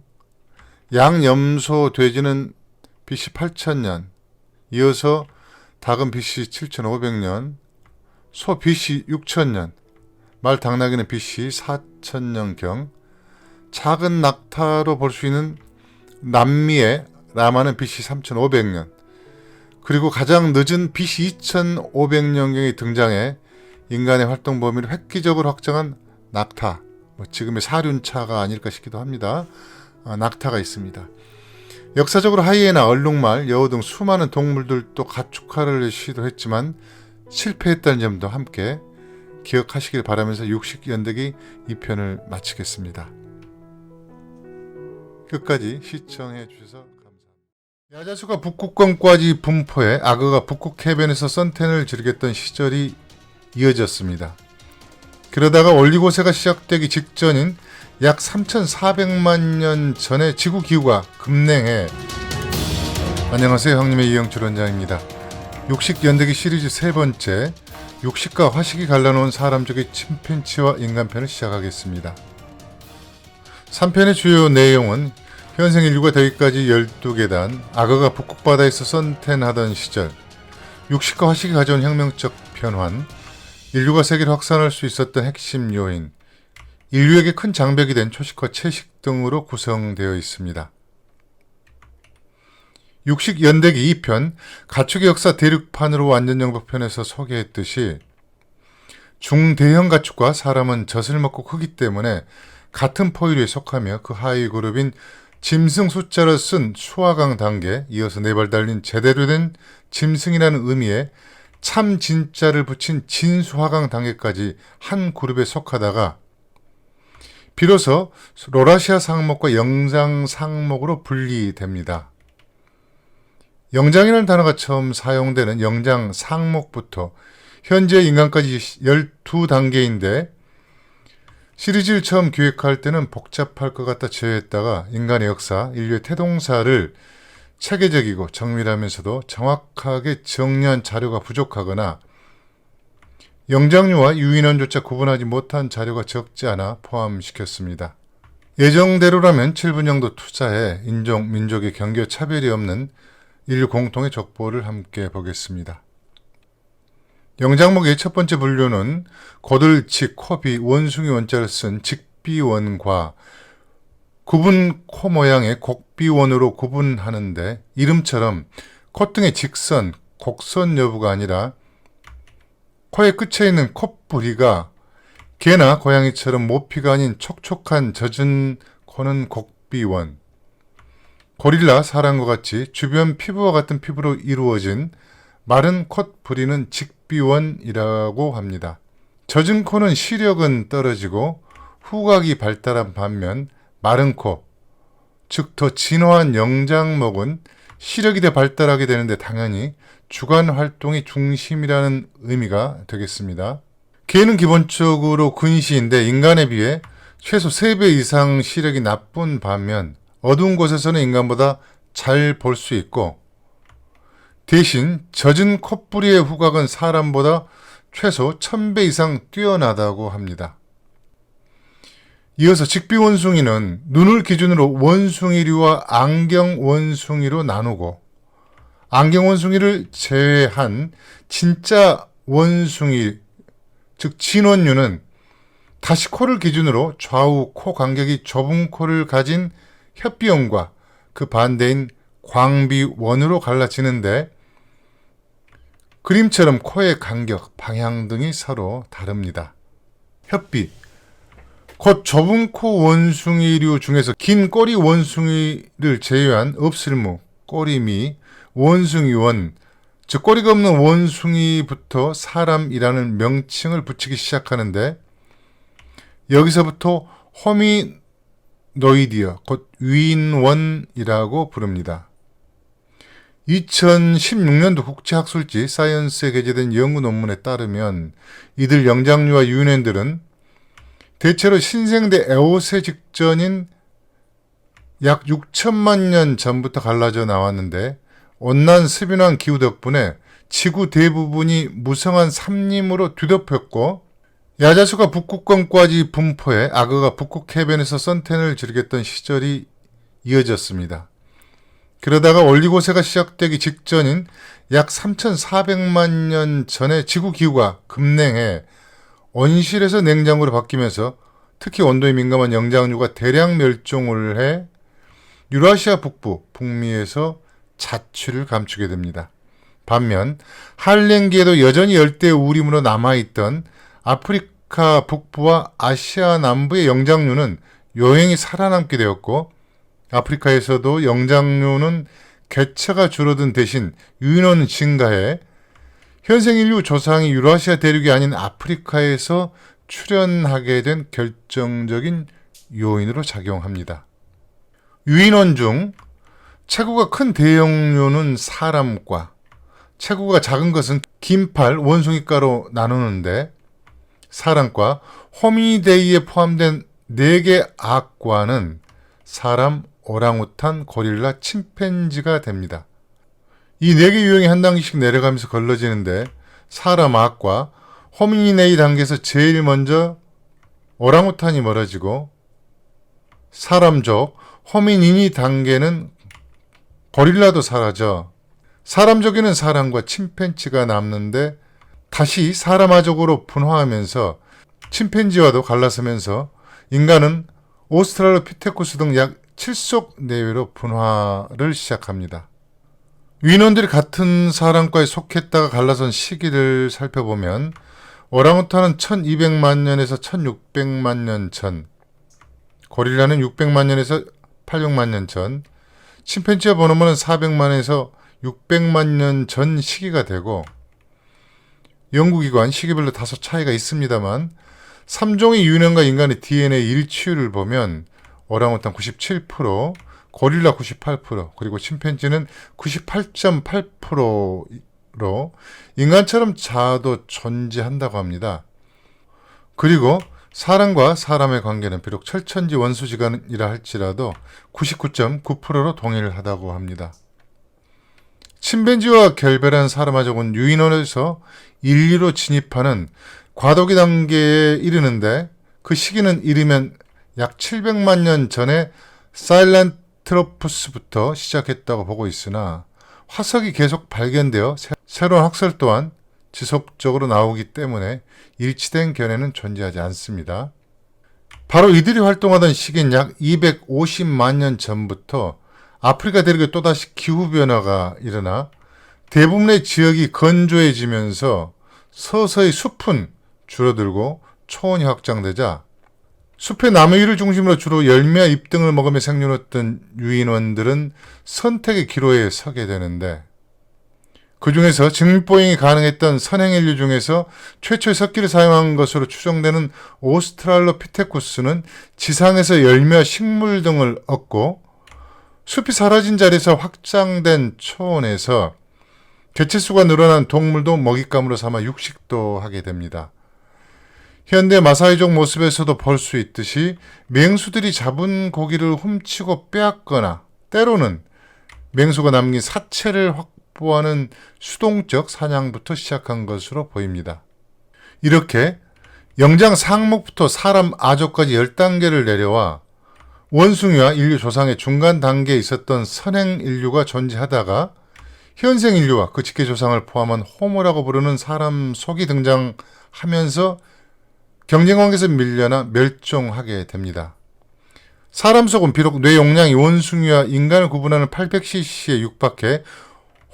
양, 염소, 돼지는 BC 8,000년, 이어서 닭은 BC 7,500년, 소 BC 6,000년, 말, 당나귀는 BC 4,000년경, 작은 낙타로 볼 수 있는 남미의 라마는 BC 3,500년, 그리고 가장 늦은 BC 2,500년경에 등장해 인간의 활동 범위를 획기적으로 확장한 낙타, 지금의 사륜차가 아닐까 싶기도 합니다. 낙타가 있습니다. 역사적으로 하이에나, 얼룩말, 여우 등 수많은 동물들도 가축화를 시도했지만 실패했다는 점도 함께 기억하시길 바라면서 육식연대기 2편을 마치겠습니다. 끝까지 시청해 주셔서 감사합니다. 야자수가 북극권까지 분포해 악어가 북극 해변에서 선탠을 즐겼던 시절이 이어졌습니다. 그러다가 원리고세가 시작되기 직전인 약 3,400만 년 전에 지구기후가 급냉해. 안녕하세요, 형님의 이영철 원장입니다. 육식연대기 시리즈 세 번째, 육식과 화식이 갈라놓은 사람족의 침팬지와 인간편을 시작하겠습니다. 3편의 주요 내용은 현생 인류가 되기까지 12계단, 악어가 북극바다에서 선탠하던 시절, 육식과 화식이 가져온 혁명적 변환, 인류가 세계를 확산할 수 있었던 핵심 요인, 인류에게 큰 장벽이 된 초식과 채식 등으로 구성되어 있습니다. 육식 연대기 2편, 가축의 역사 대륙판으로 완전정복편에서 소개했듯이 중대형 가축과 사람은 젖을 먹고 크기 때문에 같은 포유류에 속하며 그 하위 그룹인 짐승 숫자를 쓴 수화강 단계, 이어서 네 발 달린 제대로 된 짐승이라는 의미의 참 진자를 붙인 진수화강 단계까지 한 그룹에 속하다가 비로소 로라시아 상목과 영장 상목으로 분리됩니다. 영장이라는 단어가 처음 사용되는 영장 상목부터 현재 인간까지 12단계인데 시리즈를 처음 기획할 때는 복잡할 것 같아 제외했다가 인간의 역사, 인류의 태동사를 체계적이고 정밀하면서도 정확하게 정리한 자료가 부족하거나 영장류와 유인원조차 구분하지 못한 자료가 적지 않아 포함시켰습니다. 예정대로라면 7분 정도 투자해 인종, 민족의 경계 차별이 없는 인류 공통의 족보를 함께 보겠습니다. 영장목의 첫 번째 분류는 고들직, 코비, 원숭이 원자를 쓴 직비원과 구분 코 모양의 곡비원으로 구분하는데 이름처럼 콧등의 직선, 곡선 여부가 아니라 코의 끝에 있는 콧부리가 개나 고양이처럼 모피가 아닌 촉촉한 젖은 코는 곡비원, 고릴라, 사람과 같이 주변 피부와 같은 피부로 이루어진 마른 콧부리는 직비원이라고 합니다. 젖은 코는 시력은 떨어지고 후각이 발달한 반면 마른 코, 즉 더 진화한 영장목은 시력이 더 발달하게 되는데 당연히 주관 활동이 중심이라는 의미가 되겠습니다. 개는 기본적으로 근시인데 인간에 비해 최소 3배 이상 시력이 나쁜 반면 어두운 곳에서는 인간보다 잘 볼 수 있고 대신 젖은 콧부리의 후각은 사람보다 최소 1000배 이상 뛰어나다고 합니다. 이어서 직비원숭이는 눈을 기준으로 원숭이류와 안경원숭이로 나누고 안경원숭이를 제외한 진짜 원숭이, 즉 진원류는 다시 코를 기준으로 좌우 코 간격이 좁은 코를 가진 협비원과 그 반대인 광비원으로 갈라지는데 그림처럼 코의 간격, 방향 등이 서로 다릅니다. 협비, 곧 좁은 코 원숭이류 중에서 긴 꼬리 원숭이를 제외한 없을무, 꼬리미, 원숭이원, 즉 꼬리가 없는 원숭이부터 사람이라는 명칭을 붙이기 시작하는데 여기서부터 호미노이디어, 곧 위인원이라고 부릅니다. 2016년도 국제학술지 사이언스에 게재된 연구 논문에 따르면 이들 영장류와 유인원들은 대체로 신생대 에오세 직전인 약 6천만 년 전부터 갈라져 나왔는데 온난 습인한 기후 덕분에 지구 대부분이 무성한 산림으로 뒤덮였고 야자수가 북극권까지 분포해 악어가 북극 해변에서 선탠을 즐겼던 시절이 이어졌습니다. 그러다가 원리고세가 시작되기 직전인 약 3,400만 년 전에 지구기후가 급냉해 온실에서 냉장고로 바뀌면서 특히 온도에 민감한 영장류가 대량 멸종을 해 유라시아 북부, 북미에서 자취를 감추게 됩니다. 반면 한랭기에도 여전히 열대 우림으로 남아있던 아프리카 북부와 아시아 남부의 영장류는 요행히 살아남게 되었고 아프리카에서도 영장류는 개체가 줄어든 대신 유인원은 증가해 현생 인류 조상이 유라시아 대륙이 아닌 아프리카에서 출현하게 된 결정적인 요인으로 작용합니다. 유인원 중 체구가 큰 대형류는 사람과 체구가 작은 것은 긴팔, 원숭이과로 나누는데 사람과 호미니데이에 포함된 4개 악과는 사람, 오랑우탄, 고릴라, 침팬지가 됩니다. 이 4개 유형이 한 단계씩 내려가면서 걸러지는데 사람 악과 호미니데이 단계에서 제일 먼저 오랑우탄이 멀어지고 사람족, 호미니니 단계는 고릴라도 사라져 사람족에는 사람과 침팬지가 남는데 다시 사람아족으로 분화하면서 침팬지와도 갈라서면서 인간은 오스트랄로피테쿠스 등 약 7속 내외로 분화를 시작합니다. 위인원들이 같은 사람과에 속했다가 갈라선 시기를 살펴보면 오랑우탄은 1200만 년에서 1600만 년 전, 고릴라는 600만 년에서 800만 년 전, 침팬지와 보노모는 400만에서 600만 년 전 시기가 되고 연구기관 시기별로 다소 차이가 있습니다만 3종의 유인원과 인간의 DNA 일치율을 보면 오랑우탄 97%, 고릴라 98%, 그리고 침팬지는 98.8%로 인간처럼 자아도 존재한다고 합니다. 그리고 사람과 사람의 관계는 비록 철천지 원수지간이라 할지라도 99.9%로 동일하다고 합니다. 침팬지와 결별한 사람아족은 유인원에서 인류로 진입하는 과도기 단계에 이르는데 그 시기는 이르면 약 700만 년 전에 사일란트로푸스부터 시작했다고 보고 있으나 화석이 계속 발견되어 새로운 학설 또한 지속적으로 나오기 때문에 일치된 견해는 존재하지 않습니다. 바로 이들이 활동하던 시기는 약 250만 년 전부터 아프리카 대륙에 또다시 기후변화가 일어나 대부분의 지역이 건조해지면서 서서히 숲은 줄어들고 초원이 확장되자 숲의 나무 위를 중심으로 주로 열매와 잎 등을 먹으며 생존했던 유인원들은 선택의 기로에 서게 되는데 그 중에서 증포행이 가능했던 선행인류 중에서 최초의 석기를 사용한 것으로 추정되는 오스트랄로피테쿠스는 지상에서 열매와 식물 등을 얻고 숲이 사라진 자리에서 확장된 초원에서 개체수가 늘어난 동물도 먹잇감으로 삼아 육식도 하게 됩니다. 현대 마사이족 모습에서도 볼 수 있듯이 맹수들이 잡은 고기를 훔치고 빼앗거나 때로는 맹수가 남긴 사체를 확보하는 수동적 사냥부터 시작한 것으로 보입니다. 이렇게 영장 상목부터 사람 아족까지 10단계를 내려와 원숭이와 인류 조상의 중간 단계에 있었던 선행 인류가 존재하다가 현생 인류와 그 직계 조상을 포함한 호모라고 부르는 사람 속이 등장하면서 경쟁관계에서 밀려나 멸종하게 됩니다. 사람 속은 비록 뇌 용량이 원숭이와 인간을 구분하는 800cc에 육박해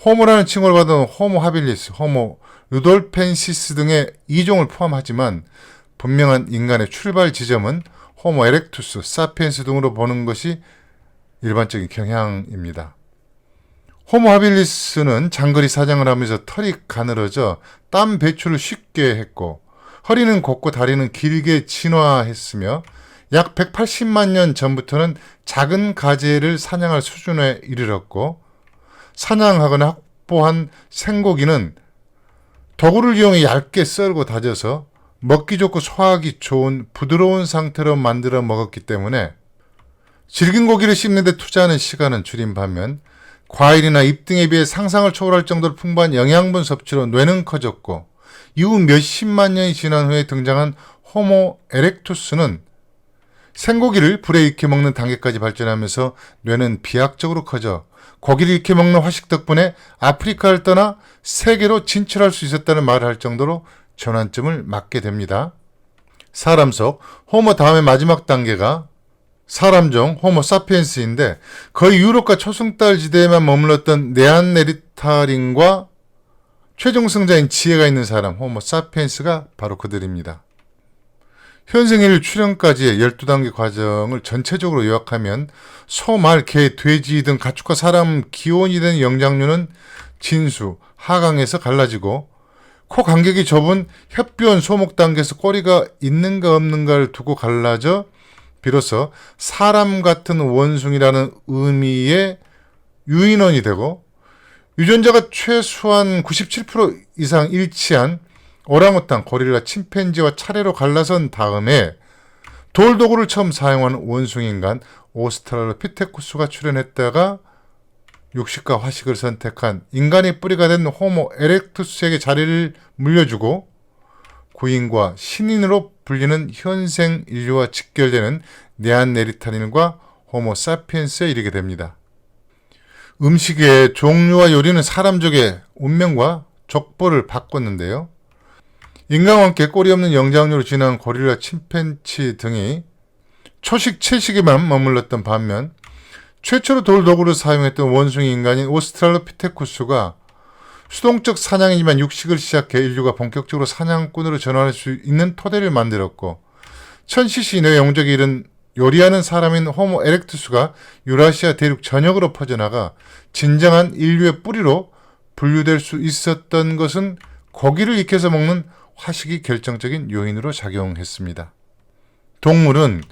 호모라는 칭호를 받은 호모 하빌리스, 호모 루돌펜시스 등의 이종을 포함하지만 분명한 인간의 출발 지점은 호모 에렉투스, 사피엔스 등으로 보는 것이 일반적인 경향입니다. 호모 하빌리스는 장거리 사냥을 하면서 털이 가늘어져 땀 배출을 쉽게 했고 허리는 곱고 다리는 길게 진화했으며 약 180만 년 전부터는 작은 가재를 사냥할 수준에 이르렀고 사냥하거나 확보한 생고기는 도구를 이용해 얇게 썰고 다져서 먹기 좋고 소화하기 좋은 부드러운 상태로 만들어 먹었기 때문에 질긴 고기를 씹는 데 투자하는 시간은 줄인 반면 과일이나 잎 등에 비해 상상을 초월할 정도로 풍부한 영양분 섭취로 뇌는 커졌고 이후 몇십만 년이 지난 후에 등장한 호모 에렉투스는 생고기를 불에 익혀 먹는 단계까지 발전하면서 뇌는 비약적으로 커져 고기를 익혀 먹는 화식 덕분에 아프리카를 떠나 세계로 진출할 수 있었다는 말을 할 정도로 전환점을 맞게 됩니다. 사람 속 호모 다음의 마지막 단계가 사람종 호모 사피엔스인데 거의 유럽과 초승달 지대에만 머물렀던 네안데르탈인과 최종 승자인 지혜가 있는 사람 호모 사피엔스가 바로 그들입니다. 현생인류 출현까지의 12단계 과정을 전체적으로 요약하면 소, 말, 개, 돼지 등 가축과 사람 기원이 된 영장류는 진수, 하강에서 갈라지고 코 간격이 좁은 협비원 소목 단계에서 꼬리가 있는가 없는가를 두고 갈라져 비로소 사람 같은 원숭이라는 의미의 유인원이 되고 유전자가 최소한 97% 이상 일치한 오랑우탄, 고릴라, 침팬지와 차례로 갈라선 다음에 돌도구를 처음 사용한 원숭이인간 오스트랄로피테쿠스가 출현했다가 육식과 화식을 선택한 인간의 뿌리가 된 호모 에렉투스에게 자리를 물려주고 구인과 신인으로 불리는 현생 인류와 직결되는 네안데르탈인과 호모 사피엔스에 이르게 됩니다. 음식의 종류와 요리는 사람족의 운명과 족보를 바꿨는데요. 인간과 함께 꼬리 없는 영장류로 진화한 고릴라, 침팬치 등이 초식, 채식에만 머물렀던 반면 최초로 돌도구를 사용했던 원숭이 인간인 오스트랄로피테쿠스가 수동적 사냥이지만 육식을 시작해 인류가 본격적으로 사냥꾼으로 전환할 수 있는 토대를 만들었고 1000cc 이내 영적에 이른 요리하는 사람인 호모 에렉투스가 유라시아 대륙 전역으로 퍼져나가 진정한 인류의 뿌리로 분류될 수 있었던 것은 고기를 익혀서 먹는 화식이 결정적인 요인으로 작용했습니다. 동물은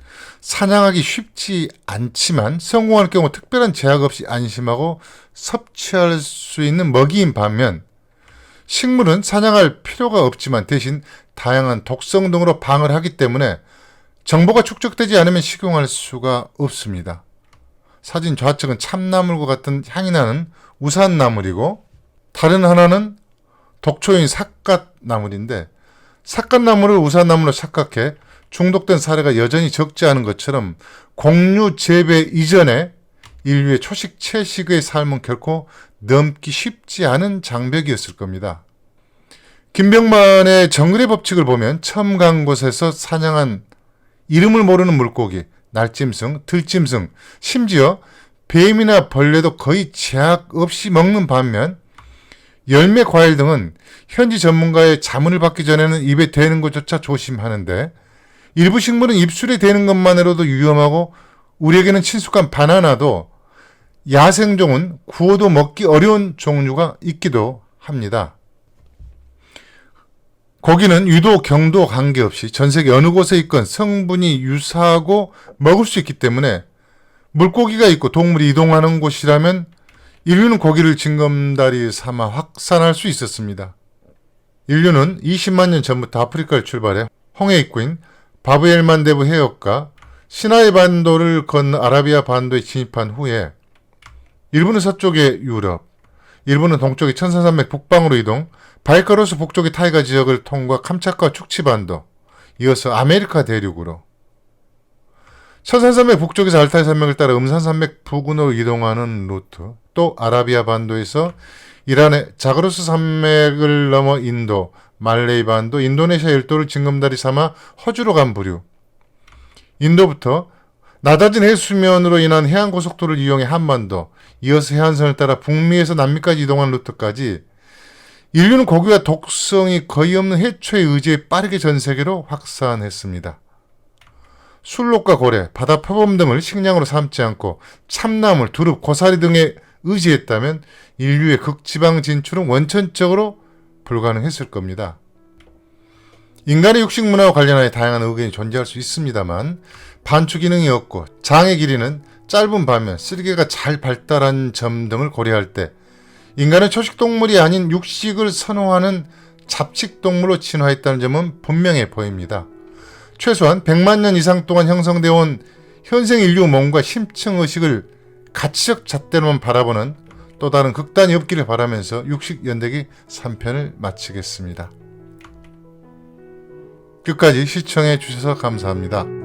사냥하기 쉽지 않지만 성공할 경우 특별한 제약 없이 안심하고 섭취할 수 있는 먹이인 반면 식물은 사냥할 필요가 없지만 대신 다양한 독성 등으로 방을 하기 때문에 정보가 축적되지 않으면 식용할 수가 없습니다. 사진 좌측은 참나물과 같은 향이 나는 우산나물이고 다른 하나는 독초인 삿갓나물인데 삿갓나물을 우산나물로 착각해 중독된 사례가 여전히 적지 않은 것처럼 공유 재배 이전에 인류의 초식 채식의 삶은 결코 넘기 쉽지 않은 장벽이었을 겁니다. 김병만의 정글의 법칙을 보면 처음 간 곳에서 사냥한 이름을 모르는 물고기, 날짐승, 들짐승, 심지어 뱀이나 벌레도 거의 제약 없이 먹는 반면 열매, 과일 등은 현지 전문가의 자문을 받기 전에는 입에 대는 것조차 조심하는데 일부 식물은 입술에 대는 것만으로도 위험하고 우리에게는 친숙한 바나나도 야생종은 구워도 먹기 어려운 종류가 있기도 합니다. 고기는 유도, 경도 관계없이 전 세계 어느 곳에 있건 성분이 유사하고 먹을 수 있기 때문에 물고기가 있고 동물이 이동하는 곳이라면 인류는 고기를 징검다리 삼아 확산할 수 있었습니다. 인류는 20만 년 전부터 아프리카를 출발해 홍해 입구인 바브엘만데브 해역과 시나이 반도를 건너 아라비아 반도에 진입한 후에 일부는 서쪽의 유럽, 일부는 동쪽의 천산산맥 북방으로 이동, 바이카로스 북쪽의 타이가 지역을 통과 캄차카 축치반도, 이어서 아메리카 대륙으로 천산산맥 북쪽에서 알타이 산맥을 따라 음산산맥 부근으로 이동하는 루트, 또 아라비아 반도에서 이란의 자그로스 산맥을 넘어 인도, 말레이 반도, 인도네시아 열도를 징검다리 삼아 호주로 간 부류, 인도부터 낮아진 해수면으로 인한 해안고속도로를 이용해 한반도, 이어서 해안선을 따라 북미에서 남미까지 이동한 루트까지 인류는 고기와 독성이 거의 없는 해초에 의지해 빠르게 전 세계로 확산했습니다. 술록과 고래, 바다 표범 등을 식량으로 삼지 않고 참나물, 두릅, 고사리 등에 의지했다면 인류의 극지방 진출은 원천적으로 불가능했을 겁니다. 인간의 육식 문화와 관련하여 다양한 의견이 존재할 수 있습니다만 반추 기능이 없고 장의 길이는 짧은 반면 쓸개가 잘 발달한 점 등을 고려할 때 인간은 초식동물이 아닌 육식을 선호하는 잡식동물로 진화했다는 점은 분명해 보입니다. 최소한 100만 년 이상 동안 형성되어 온 현생 인류 몸과 심층의식을 가치적 잣대로만 바라보는 또 다른 극단이 없기를 바라면서 육식 연대기 3편을 마치겠습니다. 끝까지 시청해 주셔서 감사합니다.